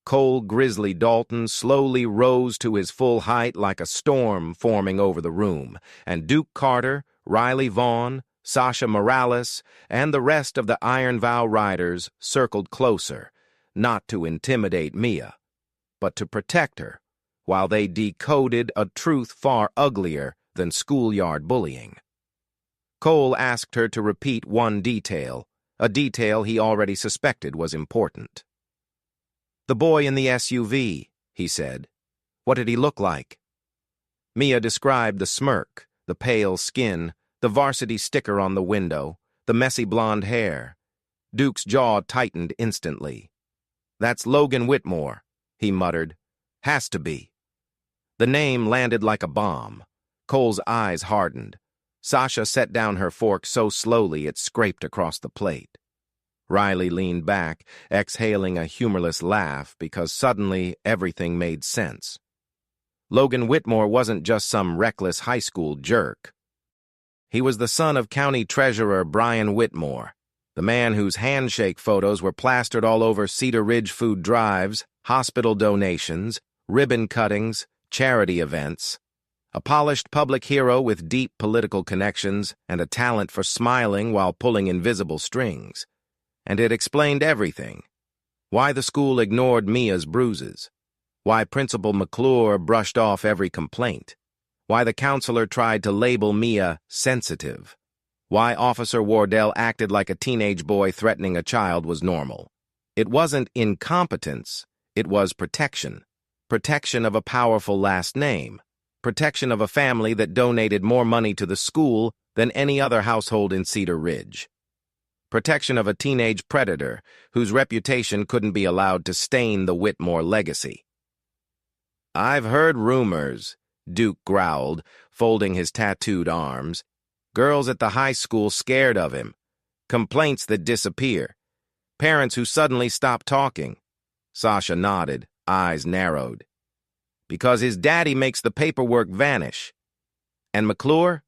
Cole Grizzly Dalton slowly rose to his full height like a storm forming over the room, and Duke Carter, Riley Vaughn, Sasha Morales, and the rest of the Iron Vow riders circled closer, not to intimidate Mia, but to protect her, while they decoded a truth far uglier than schoolyard bullying. Cole asked her to repeat one detail, a detail he already suspected was important. "The boy in the SUV," he said. "What did he look like?" Mia described the smirk, the pale skin, the varsity sticker on the window, the messy blonde hair. Duke's jaw tightened instantly. "That's Logan Whitmore," he muttered. "Has to be." The name landed like a bomb. Cole's eyes hardened. Sasha set down her fork so slowly it scraped across the plate. Riley leaned back, exhaling a humorless laugh because suddenly everything made sense. Logan Whitmore wasn't just some reckless high school jerk. He was the son of County Treasurer Brian Whitmore, the man whose handshake photos were plastered all over Cedar Ridge food drives, hospital donations, ribbon cuttings, charity events. A polished public hero with deep political connections and a talent for smiling while pulling invisible strings. And it explained everything. Why the school ignored Mia's bruises. Why Principal McClure brushed off every complaint. Why the counselor tried to label Mia sensitive. Why Officer Wardell acted like a teenage boy threatening a child was normal. It wasn't incompetence, it was protection. Protection of a powerful last name. Protection of a family that donated more money to the school than any other household in Cedar Ridge. Protection of a teenage predator whose reputation couldn't be allowed to stain the Whitmore legacy. "I've heard rumors," Duke growled, folding his tattooed arms. "Girls at the high school scared of him. Complaints that disappear. Parents who suddenly stop talking." Sasha nodded, eyes narrowed. "Because his daddy makes the paperwork vanish. And McClure?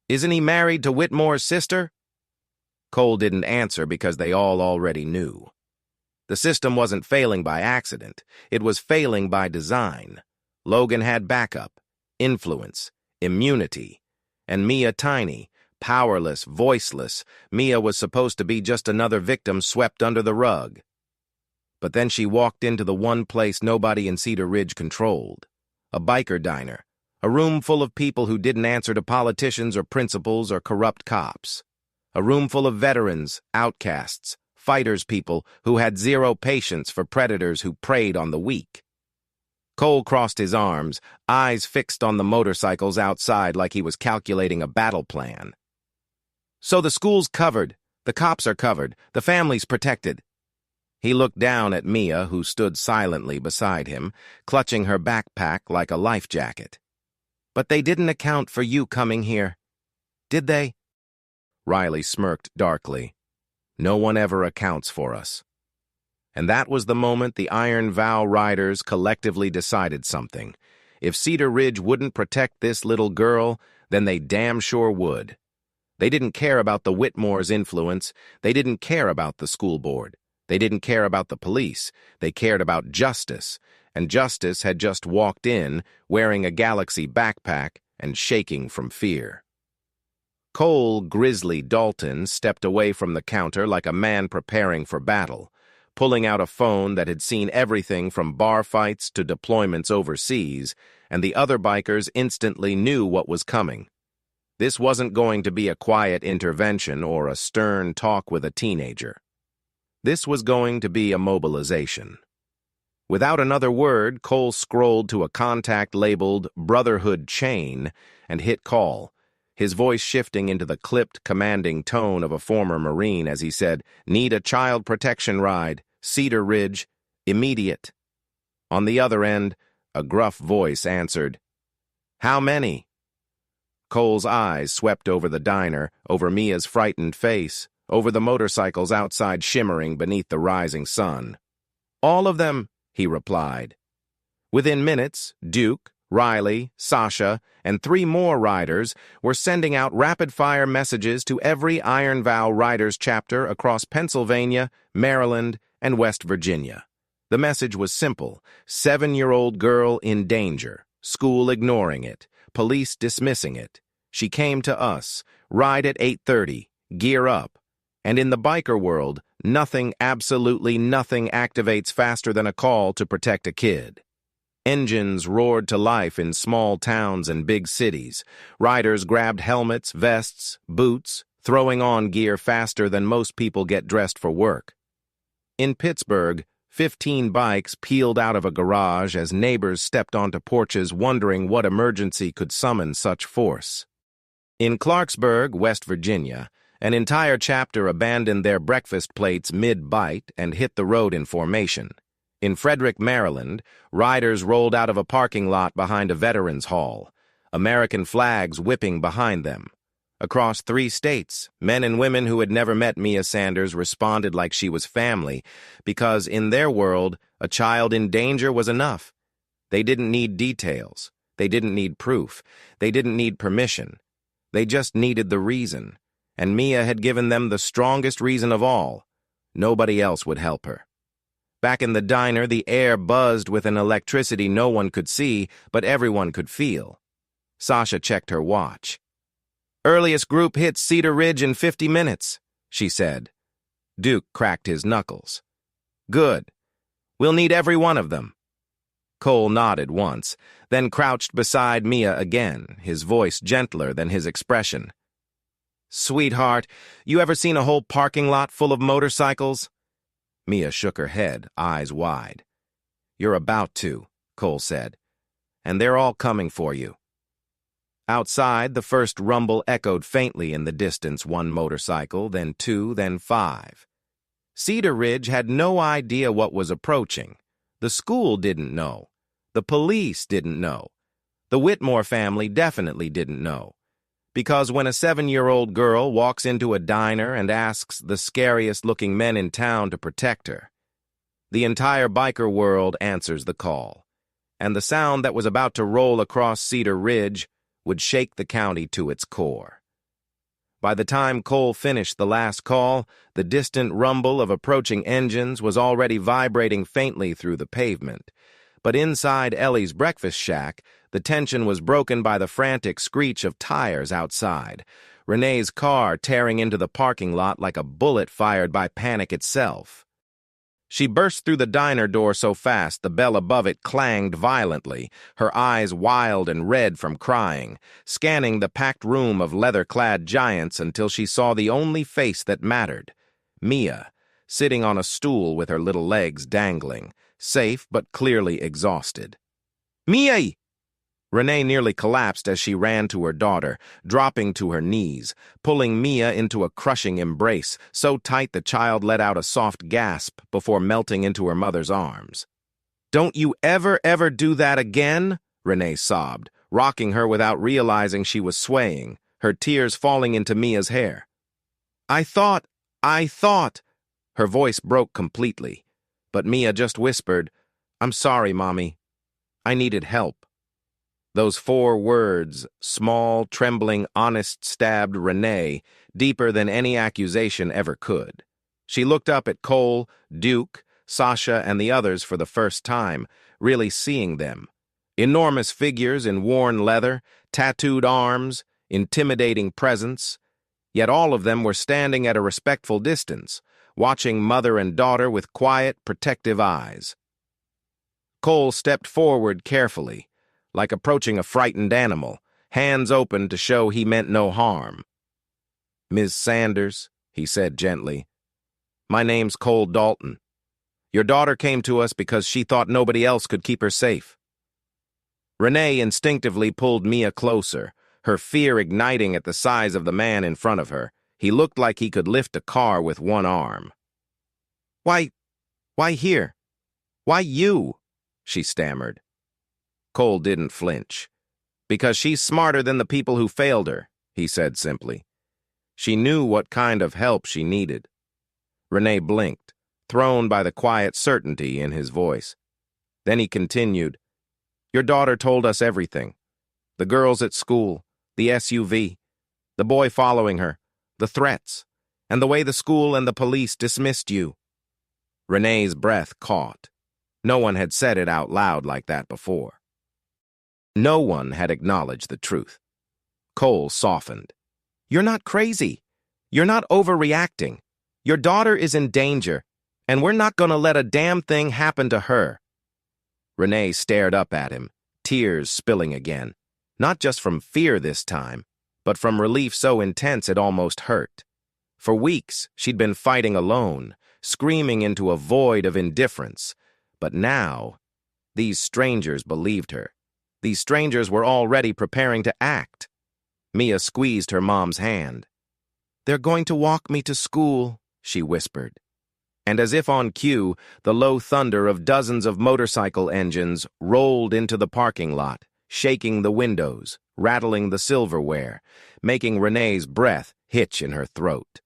Isn't he married to Whitmore's sister?" Cole didn't answer because they all already knew. The system wasn't failing by accident. It was failing by design. Logan had backup, influence, immunity. And Mia tiny, powerless, voiceless. Mia was supposed to be just another victim swept under the rug. But then she walked into the one place nobody in Cedar Ridge controlled. A biker diner. A room full of people who didn't answer to politicians or principals or corrupt cops. A room full of veterans, outcasts, fighters people who had zero patience for predators who preyed on the weak. Cole crossed his arms, eyes fixed on the motorcycles outside like he was calculating a battle plan. "So the school's covered, the cops are covered, the family's protected." He looked down at Mia, who stood silently beside him, clutching her backpack like a life jacket. "But they didn't account for you coming here, did they?" Riley smirked darkly. "No one ever accounts for us." And that was the moment the Iron Vow riders collectively decided something. If Cedar Ridge wouldn't protect this little girl, then they damn sure would. They didn't care about the Whitmore's influence. They didn't care about the school board. They didn't care about the police. They cared about justice. And Justice had just walked in, wearing a Galaxy backpack and shaking from fear. Cole Grizzly Dalton stepped away from the counter like a man preparing for battle, pulling out a phone that had seen everything from bar fights to deployments overseas, and the other bikers instantly knew what was coming. This wasn't going to be a quiet intervention or a stern talk with a teenager. This was going to be a mobilization. Without another word, Cole scrolled to a contact labeled Brotherhood Chain and hit call, his voice shifting into the clipped, commanding tone of a former Marine as he said, "Need a child protection ride, Cedar Ridge, immediate." On the other end, a gruff voice answered, "How many?" Cole's eyes swept over the diner, over Mia's frightened face, over the motorcycles outside shimmering beneath the rising sun. "All of them," he replied. Within minutes, Duke, Riley, Sasha, and 3 more riders were sending out rapid-fire messages to every Iron Vow Riders chapter across Pennsylvania, Maryland, and West Virginia. The message was simple: 7-year-old girl in danger, school ignoring it, police dismissing it. She came to us, ride at 8:30, gear up. And in the biker world, nothing, absolutely nothing activates faster than a call to protect a kid. Engines roared to life in small towns and big cities. Riders grabbed helmets, vests, boots, throwing on gear faster than most people get dressed for work. In Pittsburgh, 15 bikes peeled out of a garage as neighbors stepped onto porches wondering what emergency could summon such force. In Clarksburg, West Virginia, an entire chapter abandoned their breakfast plates mid-bite and hit the road in formation. In Frederick, Maryland, riders rolled out of a parking lot behind a veterans hall, American flags whipping behind them. Across 3 states, men and women who had never met Mia Sanders responded like she was family, because in their world, a child in danger was enough. They didn't need details. They didn't need proof. They didn't need permission. They just needed the reason, and Mia had given them the strongest reason of all. Nobody else would help her. Back in the diner, the air buzzed with an electricity no one could see, but everyone could feel. Sasha checked her watch. "Earliest group hits Cedar Ridge in 50 minutes, she said. Duke cracked his knuckles. "Good. We'll need every one of them." Cole nodded once, then crouched beside Mia again, his voice gentler than his expression. "Sweetheart, you ever seen a whole parking lot full of motorcycles?" Mia shook her head, eyes wide. "You're about to," Cole said. "And they're all coming for you." Outside, the first rumble echoed faintly in the distance, 1 motorcycle, then 2, then 5. Cedar Ridge had no idea what was approaching. The school didn't know. The police didn't know. The Whitmore family definitely didn't know. Because when a 7-year-old girl walks into a diner and asks the scariest-looking men in town to protect her, the entire biker world answers the call. And the sound that was about to roll across Cedar Ridge would shake the county to its core. By the time Cole finished the last call, the distant rumble of approaching engines was already vibrating faintly through the pavement. But inside Ellie's breakfast shack, the tension was broken by the frantic screech of tires outside, Renee's car tearing into the parking lot like a bullet fired by panic itself. She burst through the diner door so fast the bell above it clanged violently, her eyes wild and red from crying, scanning the packed room of leather-clad giants until she saw the only face that mattered, Mia, sitting on a stool with her little legs dangling, safe but clearly exhausted. "Mia!" Renee nearly collapsed as she ran to her daughter, dropping to her knees, pulling Mia into a crushing embrace, so tight the child let out a soft gasp before melting into her mother's arms. "Don't you ever do that again?" Renee sobbed, rocking her without realizing she was swaying, her tears falling into Mia's hair. I thought. Her voice broke completely, but Mia just whispered, "I'm sorry, Mommy. I needed help." Those 4 words, small, trembling, honest, stabbed Renee deeper than any accusation ever could. She looked up at Cole, Duke, Sasha, and the others for the first time, really seeing them. Enormous figures in worn leather, tattooed arms, intimidating presence. Yet all of them were standing at a respectful distance, watching mother and daughter with quiet, protective eyes. Cole stepped forward carefully, like approaching a frightened animal, hands open to show he meant no harm. "Ms. Sanders," he said gently, "my name's Cole Dalton. Your daughter came to us because she thought nobody else could keep her safe." Renee instinctively pulled Mia closer, her fear igniting at the size of the man in front of her. He looked like he could lift a car with 1 arm. Why here? Why you?" she stammered. Cole didn't flinch. "Because she's smarter than the people who failed her," he said simply. She knew what kind of help she needed. Renee blinked, thrown by the quiet certainty in his voice. Then he continued, "Your daughter told us everything. The girls at school, the SUV, the boy following her, the threats, and the way the school and the police dismissed you." Renee's breath caught. No one had said it out loud like that before. No one had acknowledged the truth. Cole softened. "You're not crazy. You're not overreacting. Your daughter is in danger, and we're not going to let a damn thing happen to her." Renee stared up at him, tears spilling again, not just from fear this time, but from relief so intense it almost hurt. For weeks, she'd been fighting alone, screaming into a void of indifference. But now, these strangers believed her. These strangers were already preparing to act. Mia squeezed her mom's hand. "They're going to walk me to school," she whispered. And as if on cue, the low thunder of dozens of motorcycle engines rolled into the parking lot, shaking the windows, rattling the silverware, making Renee's breath hitch in her throat.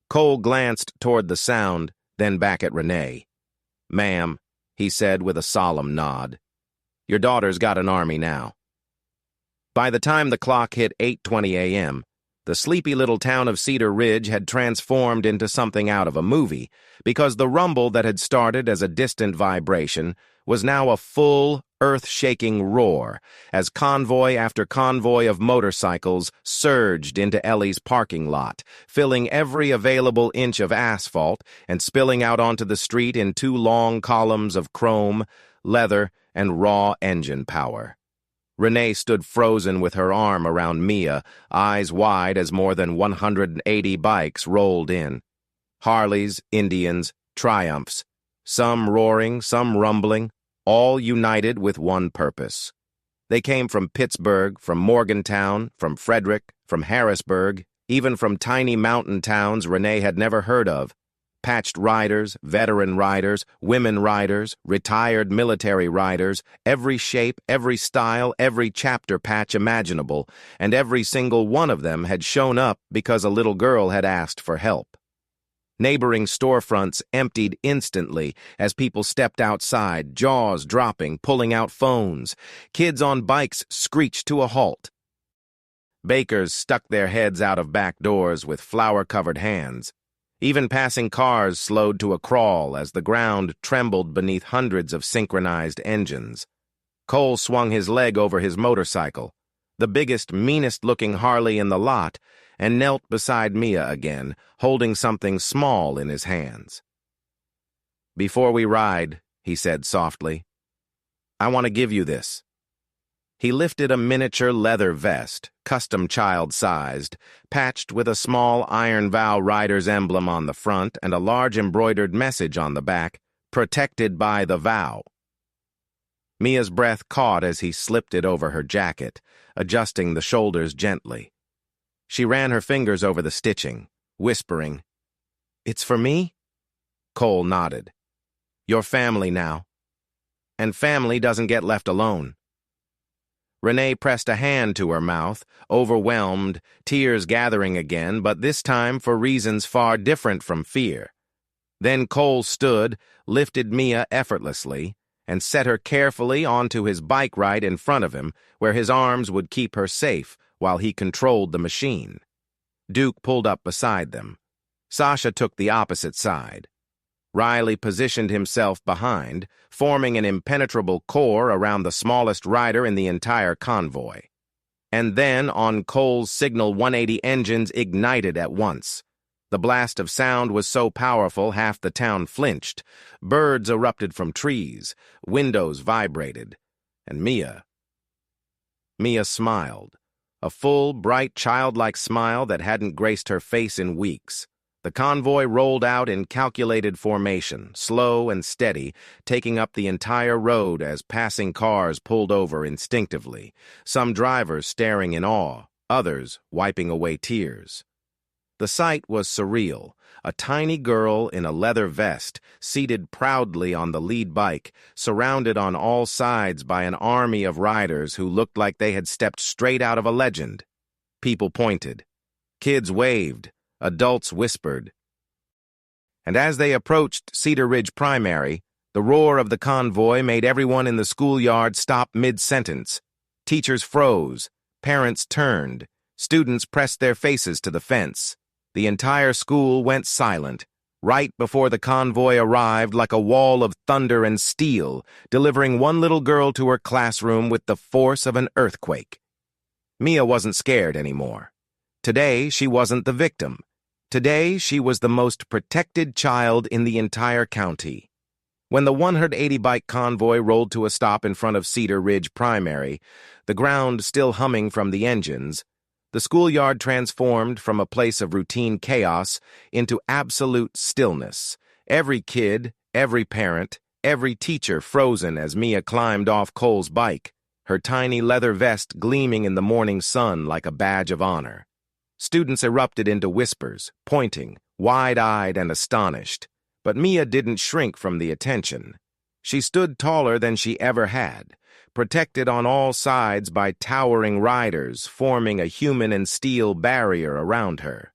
Cole glanced toward the sound, then back at Renee. "Ma'am," he said with a solemn nod, "your daughter's got an army now." By the time the clock hit 8:20 a.m., the sleepy little town of Cedar Ridge had transformed into something out of a movie, because the rumble that had started as a distant vibration was now a full, earth-shaking roar as convoy after convoy of motorcycles surged into Ellie's parking lot, filling every available inch of asphalt and spilling out onto the street in two long columns of chrome, leather, and raw engine power. Renee stood frozen with her arm around Mia, eyes wide as more than 180 bikes rolled in. Harleys, Indians, Triumphs, some roaring, some rumbling, all united with one purpose. They came from Pittsburgh, from Morgantown, from Frederick, from Harrisburg, even from tiny mountain towns Renee had never heard of. Patched riders, veteran riders, women riders, retired military riders, every shape, every style, every chapter patch imaginable, and every single one of them had shown up because a little girl had asked for help. Neighboring storefronts emptied instantly as people stepped outside, jaws dropping, pulling out phones. Kids on bikes screeched to a halt. Bakers stuck their heads out of back doors with flour-covered hands. Even passing cars slowed to a crawl as the ground trembled beneath hundreds of synchronized engines. Cole swung his leg over his motorcycle, the biggest, meanest-looking Harley in the lot, and knelt beside Mia again, holding something small in his hands. "Before we ride," he said softly, "I want to give you this." He lifted a miniature leather vest, custom child-sized, patched with a small Iron Vow rider's emblem on the front and a large embroidered message on the back, "Protected by the Vow." Mia's breath caught as he slipped it over her jacket, adjusting the shoulders gently. She ran her fingers over the stitching, whispering, "It's for me?" Cole nodded. "Your family now. And family doesn't get left alone." Renee pressed a hand to her mouth, overwhelmed, tears gathering again, but this time for reasons far different from fear. Then Cole stood, lifted Mia effortlessly, and set her carefully onto his bike right in front of him, where his arms would keep her safe while he controlled the machine. Duke pulled up beside them. Sasha took the opposite side. Riley positioned himself behind, forming an impenetrable core around the smallest rider in the entire convoy. And then, on Cole's Signal 180 engines ignited at once. The blast of sound was so powerful half the town flinched. Birds erupted from trees, windows vibrated, and Mia smiled, a full, bright, childlike smile that hadn't graced her face in weeks. The convoy rolled out in calculated formation, slow and steady, taking up the entire road as passing cars pulled over instinctively, some drivers staring in awe, others wiping away tears. The sight was surreal, a tiny girl in a leather vest, seated proudly on the lead bike, surrounded on all sides by an army of riders who looked like they had stepped straight out of a legend. People pointed. Kids waved, adults whispered. And as they approached Cedar Ridge Primary, the roar of the convoy made everyone in the schoolyard stop mid-sentence. Teachers froze, parents turned, students pressed their faces to the fence. The entire school went silent, right before the convoy arrived like a wall of thunder and steel, delivering one little girl to her classroom with the force of an earthquake. Mia wasn't scared anymore. Today, she wasn't the victim. Today, she was the most protected child in the entire county. When the 180-bike convoy rolled to a stop in front of Cedar Ridge Primary, the ground still humming from the engines, the schoolyard transformed from a place of routine chaos into absolute stillness. Every kid, every parent, every teacher frozen as Mia climbed off Cole's bike, her tiny leather vest gleaming in the morning sun like a badge of honor. Students erupted into whispers, pointing, wide-eyed and astonished. But Mia didn't shrink from the attention. She stood taller than she ever had, protected on all sides by towering riders forming a human and steel barrier around her.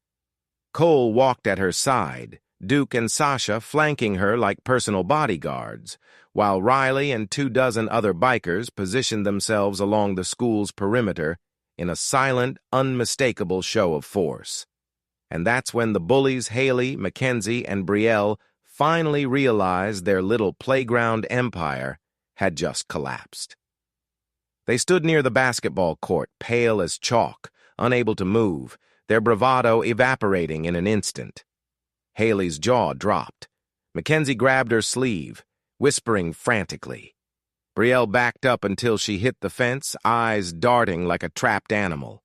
Cole walked at her side, Duke and Sasha flanking her like personal bodyguards, while Riley and 24 other bikers positioned themselves along the school's perimeter in a silent, unmistakable show of force. And that's when the bullies Haley, Mackenzie, and Brielle finally realized their little playground empire had just collapsed. They stood near the basketball court, pale as chalk, unable to move, their bravado evaporating in an instant. Haley's jaw dropped. Mackenzie grabbed her sleeve, whispering frantically. Brielle backed up until she hit the fence, eyes darting like a trapped animal.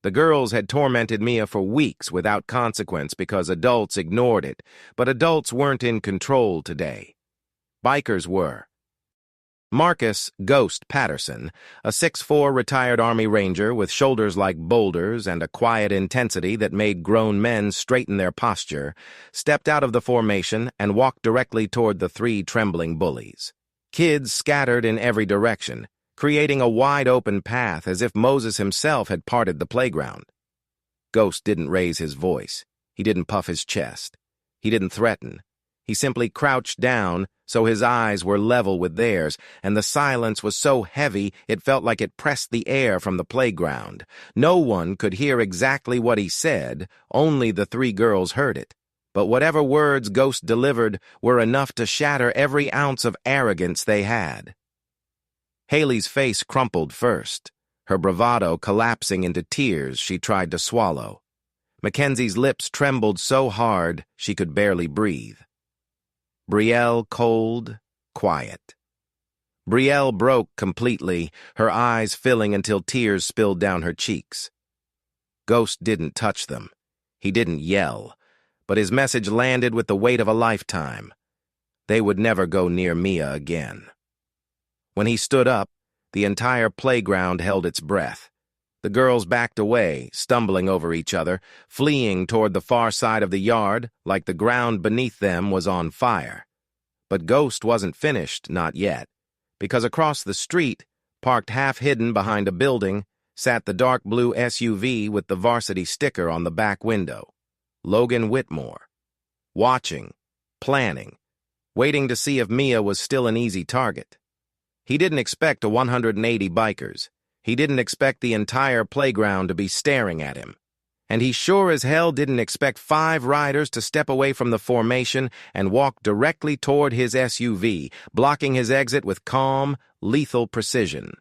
The girls had tormented Mia for weeks without consequence because adults ignored it, but adults weren't in control today. Bikers were. Marcus "Ghost" Patterson, a 6'4" retired Army Ranger with shoulders like boulders and a quiet intensity that made grown men straighten their posture, stepped out of the formation and walked directly toward the 3 trembling bullies. Kids scattered in every direction, creating a wide-open path as if Moses himself had parted the playground. Ghost didn't raise his voice. He didn't puff his chest. He didn't threaten. He simply crouched down so his eyes were level with theirs, and the silence was so heavy it felt like it pressed the air from the playground. No one could hear exactly what he said, only the 3 girls heard it. But whatever words Ghost delivered were enough to shatter every ounce of arrogance they had. Haley's face crumpled first, her bravado collapsing into tears she tried to swallow. Mackenzie's lips trembled so hard she could barely breathe. Brielle cold, quiet. Brielle broke completely, her eyes filling until tears spilled down her cheeks. Ghost didn't touch them. He didn't yell, but his message landed with the weight of a lifetime. They would never go near Mia again. When he stood up, the entire playground held its breath. The girls backed away, stumbling over each other, fleeing toward the far side of the yard like the ground beneath them was on fire. But Ghost wasn't finished, not yet, because across the street, parked half-hidden behind a building, sat the dark blue SUV with the varsity sticker on the back window. Logan Whitmore. Watching, planning, waiting to see if Mia was still an easy target. He didn't expect 180 bikers. He didn't expect the entire playground to be staring at him. And he sure as hell didn't expect 5 riders to step away from the formation and walk directly toward his SUV, blocking his exit with calm, lethal precision.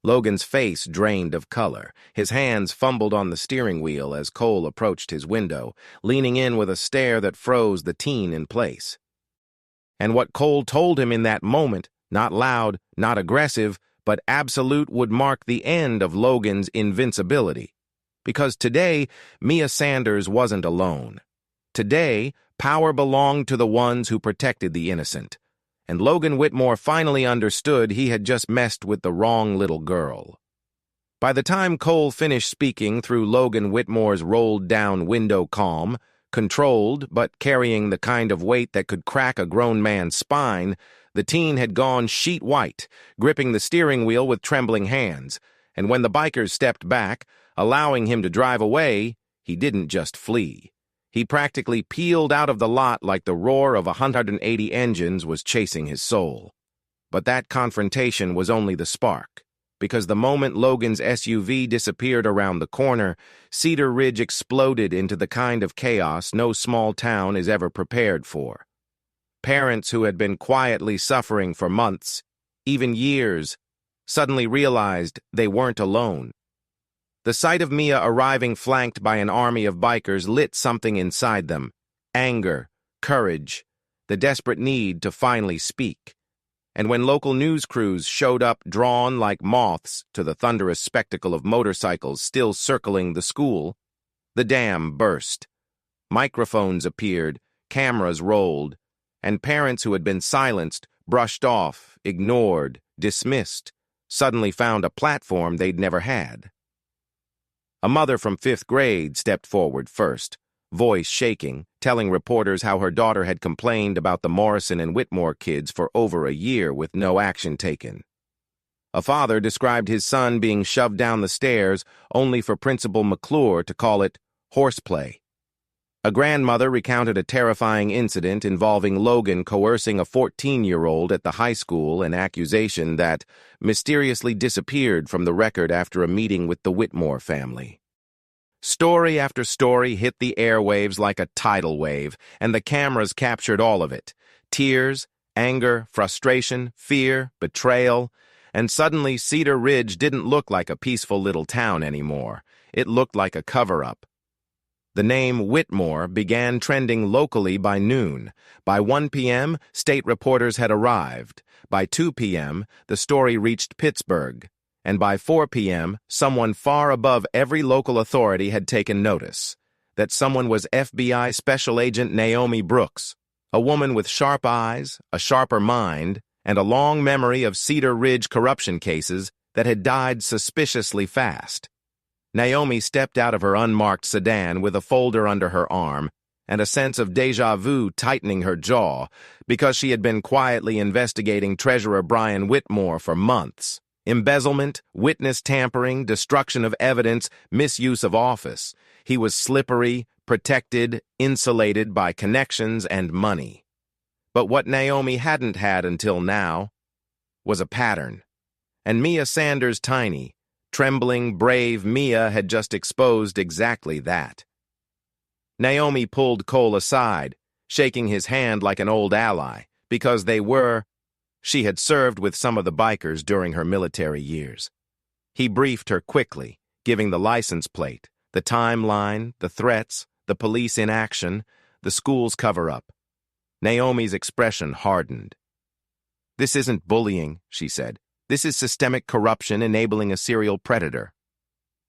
Logan's face drained of color. His hands fumbled on the steering wheel as Cole approached his window, leaning in with a stare that froze the teen in place. And what Cole told him in that moment, not loud, not aggressive, but absolute, would mark the end of Logan's invincibility. Because today, Mia Sanders wasn't alone. Today, power belonged to the ones who protected the innocent. And Logan Whitmore finally understood he had just messed with the wrong little girl. By the time Cole finished speaking through Logan Whitmore's rolled-down window calm, controlled but carrying the kind of weight that could crack a grown man's spine, the teen had gone sheet white, gripping the steering wheel with trembling hands, and when the bikers stepped back, allowing him to drive away, He didn't just flee. He practically peeled out of the lot like the roar of 180 engines was chasing his soul. But that confrontation was only the spark, because the moment Logan's SUV disappeared around the corner, Cedar Ridge exploded into the kind of chaos no small town is ever prepared for. Parents who had been quietly suffering for months, even years, suddenly realized they weren't alone. The sight of Mia arriving flanked by an army of bikers lit something inside them: anger, courage, the desperate need to finally speak. And when local news crews showed up drawn like moths to the thunderous spectacle of motorcycles still circling the school, the dam burst. Microphones appeared, cameras rolled, and parents who had been silenced, brushed off, ignored, dismissed, suddenly found a platform they'd never had. A mother from 5th grade stepped forward first, voice shaking, telling reporters how her daughter had complained about the Morrison and Whitmore kids for over a year with no action taken. A father described his son being shoved down the stairs only for Principal McClure to call it horseplay. A grandmother recounted a terrifying incident involving Logan coercing a 14-year-old at the high school, an accusation that mysteriously disappeared from the record after a meeting with the Whitmore family. Story after story hit the airwaves like a tidal wave, and the cameras captured all of it. Tears, anger, frustration, fear, betrayal, and suddenly Cedar Ridge didn't look like a peaceful little town anymore. It looked like a cover-up. The name Whitmore began trending locally by noon. By 1 p.m., state reporters had arrived. By 2 p.m., the story reached Pittsburgh. And by 4 p.m., someone far above every local authority had taken notice. That someone was FBI Special Agent Naomi Brooks, a woman with sharp eyes, a sharper mind, and a long memory of Cedar Ridge corruption cases that had died suspiciously fast. Naomi stepped out of her unmarked sedan with a folder under her arm and a sense of déjà vu tightening her jaw because she had been quietly investigating Treasurer Brian Whitmore for months. Embezzlement, witness tampering, destruction of evidence, misuse of office. He was slippery, protected, insulated by connections and money. But what Naomi hadn't had until now was a pattern. And Mia Sanders' tiny, trembling, brave Mia had just exposed exactly that. Naomi pulled Cole aside, shaking his hand like an old ally, because she had served with some of the bikers during her military years. He briefed her quickly, giving the license plate, the timeline, the threats, the police in action, the school's cover-up. Naomi's expression hardened. "This isn't bullying," she said. "This is systemic corruption enabling a serial predator."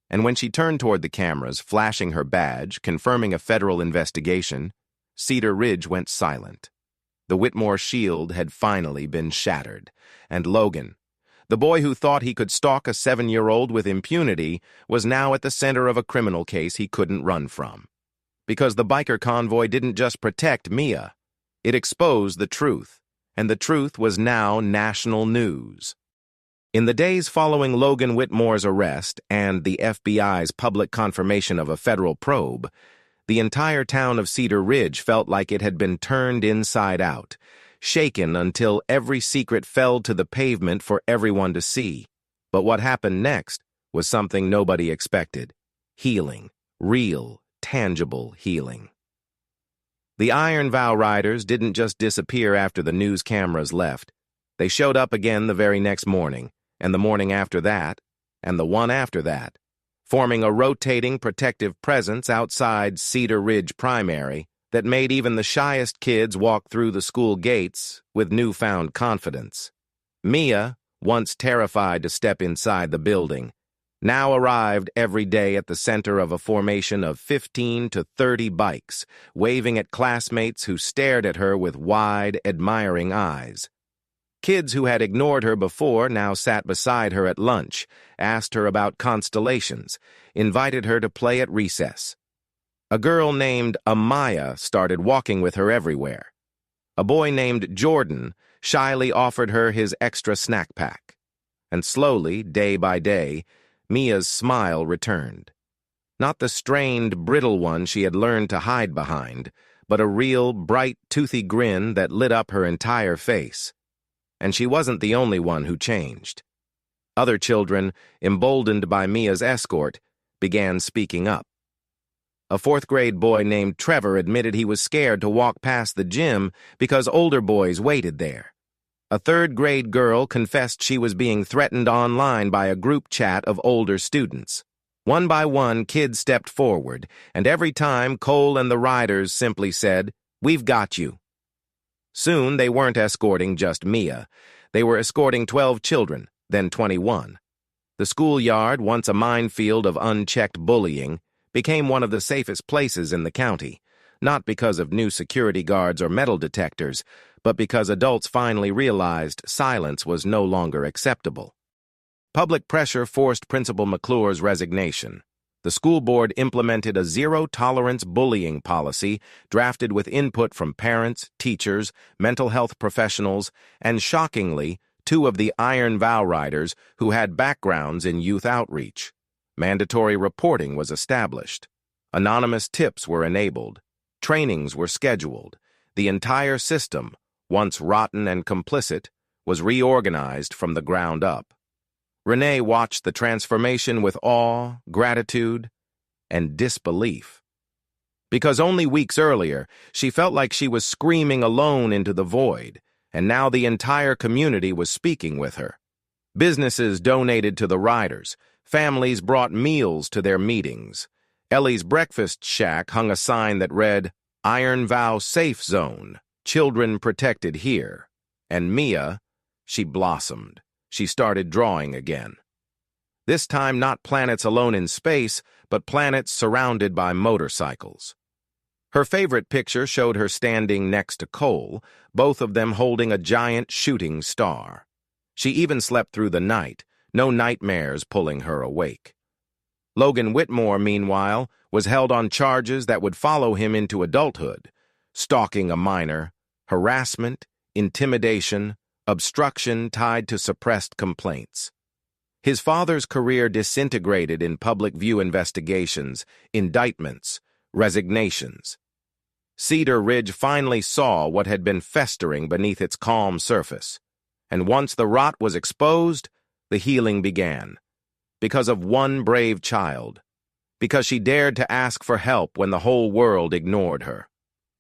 And when she turned toward the cameras, flashing her badge, confirming a federal investigation, Cedar Ridge went silent. The Whitmore shield had finally been shattered, and Logan, the boy who thought he could stalk a 7-year-old with impunity, was now at the center of a criminal case he couldn't run from. Because the biker convoy didn't just protect Mia, it exposed the truth, and the truth was now national news. In the days following Logan Whitmore's arrest and the FBI's public confirmation of a federal probe, the entire town of Cedar Ridge felt like it had been turned inside out, shaken until every secret fell to the pavement for everyone to see. But what happened next was something nobody expected: healing, real, tangible healing. The Iron Vow riders didn't just disappear after the news cameras left. They showed up again the very next morning, and the morning after that, and the one after that, forming a rotating protective presence outside Cedar Ridge Primary that made even the shyest kids walk through the school gates with newfound confidence. Mia, once terrified to step inside the building, now arrived every day at the center of a formation of 15 to 30 bikes, waving at classmates who stared at her with wide, admiring eyes. Kids who had ignored her before now sat beside her at lunch, asked her about constellations, invited her to play at recess. A girl named Amaya started walking with her everywhere. A boy named Jordan shyly offered her his extra snack pack. And slowly, day by day, Mia's smile returned. Not the strained, brittle one she had learned to hide behind, but a real, bright, toothy grin that lit up her entire face. And she wasn't the only one who changed. Other children, emboldened by Mia's escort, began speaking up. A fourth-grade boy named Trevor admitted he was scared to walk past the gym because older boys waited there. A third-grade girl confessed she was being threatened online by a group chat of older students. One by one, kids stepped forward, and every time Cole and the riders simply said, "We've got you." Soon, they weren't escorting just Mia. They were escorting 12 children, then 21. The schoolyard, once a minefield of unchecked bullying, became one of the safest places in the county, not because of new security guards or metal detectors, but because adults finally realized silence was no longer acceptable. Public pressure forced Principal McClure's resignation. The school board implemented a zero-tolerance bullying policy drafted with input from parents, teachers, mental health professionals, and, shockingly, 2 of the Iron Vow riders who had backgrounds in youth outreach. Mandatory reporting was established. Anonymous tips were enabled. Trainings were scheduled. The entire system, once rotten and complicit, was reorganized from the ground up. Renee watched the transformation with awe, gratitude, and disbelief. Because only weeks earlier, she felt like she was screaming alone into the void, and now the entire community was speaking with her. Businesses donated to the riders. Families brought meals to their meetings. Ellie's breakfast shack hung a sign that read, "Iron Vow Safe Zone, Children Protected Here." And Mia, she blossomed. She started drawing again. This time not planets alone in space, but planets surrounded by motorcycles. Her favorite picture showed her standing next to Cole, both of them holding a giant shooting star. She even slept through the night, no nightmares pulling her awake. Logan Whitmore, meanwhile, was held on charges that would follow him into adulthood: stalking a minor, harassment, intimidation, obstruction tied to suppressed complaints. His father's career disintegrated in public view investigations, indictments, resignations. Cedar Ridge finally saw what had been festering beneath its calm surface, and once the rot was exposed, the healing began. Because of one brave child. Because she dared to ask for help when the whole world ignored her.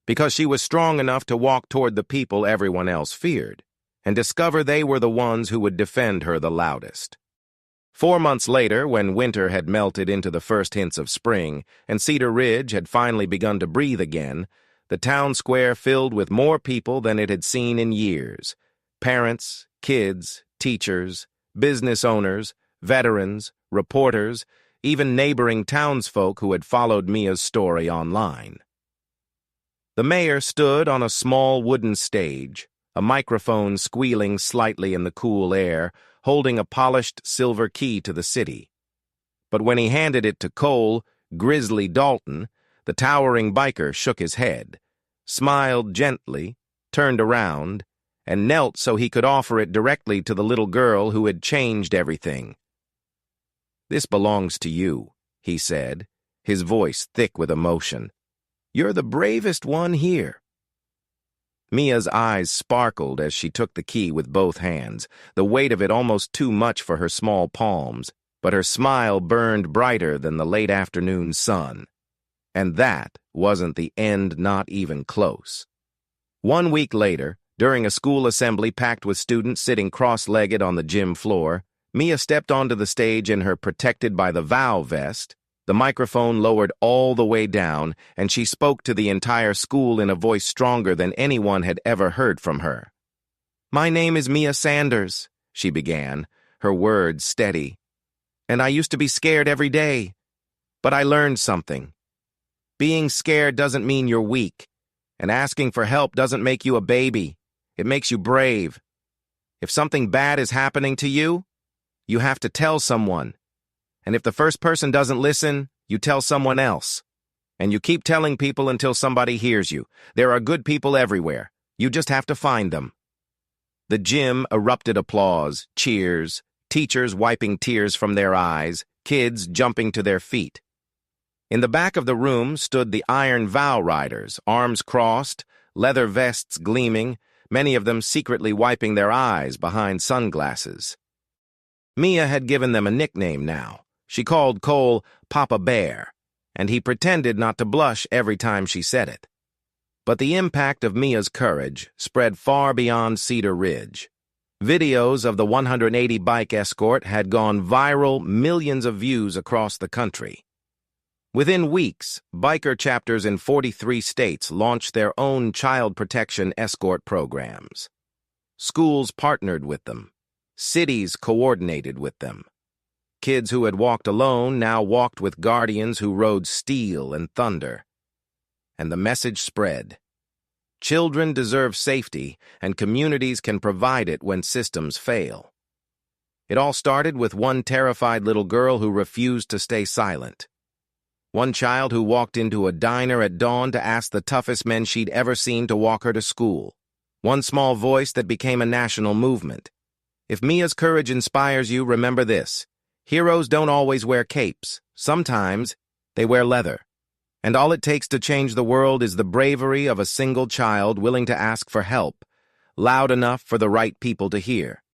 Because she was strong enough to walk toward the people everyone else feared, and discover they were the ones who would defend her the loudest. 4 months later, when winter had melted into the first hints of spring, and Cedar Ridge had finally begun to breathe again, the town square filled with more people than it had seen in years. Parents, kids, teachers, business owners, veterans, reporters, even neighboring townsfolk who had followed Mia's story online. The mayor stood on a small wooden stage, a microphone squealing slightly in the cool air, holding a polished silver key to the city. But when he handed it to Cole, Grizzly Dalton, the towering biker shook his head, smiled gently, turned around, and knelt so he could offer it directly to the little girl who had changed everything. "This belongs to you," he said, his voice thick with emotion. "You're the bravest one here." Mia's eyes sparkled as she took the key with both hands, the weight of it almost too much for her small palms, but her smile burned brighter than the late afternoon sun. And that wasn't the end, not even close. 1 week later, during a school assembly packed with students sitting cross-legged on the gym floor, Mia stepped onto the stage in her protected by the vow vest. The microphone lowered all the way down, and she spoke to the entire school in a voice stronger than anyone had ever heard from her. "My name is Mia Sanders," she began, her words steady. "And I used to be scared every day. But I learned something. Being scared doesn't mean you're weak, and asking for help doesn't make you a baby. It makes you brave. If something bad is happening to you, you have to tell someone. And if the first person doesn't listen, you tell someone else. And you keep telling people until somebody hears you. There are good people everywhere. You just have to find them." The gym erupted applause, cheers, teachers wiping tears from their eyes, kids jumping to their feet. In the back of the room stood the Iron Vow Riders, arms crossed, leather vests gleaming, many of them secretly wiping their eyes behind sunglasses. Mia had given them a nickname now. She called Cole Papa Bear, and he pretended not to blush every time she said it. But the impact of Mia's courage spread far beyond Cedar Ridge. Videos of the 180 bike escort had gone viral, millions of views across the country. Within weeks, biker chapters in 43 states launched their own child protection escort programs. Schools partnered with them. Cities coordinated with them. Kids who had walked alone now walked with guardians who rode steel and thunder. And the message spread. Children deserve safety, and communities can provide it when systems fail. It all started with one terrified little girl who refused to stay silent. One child who walked into a diner at dawn to ask the toughest men she'd ever seen to walk her to school. One small voice that became a national movement. If Mia's courage inspires you, remember this. Heroes don't always wear capes. Sometimes they wear leather. And all it takes to change the world is the bravery of a single child willing to ask for help, loud enough for the right people to hear.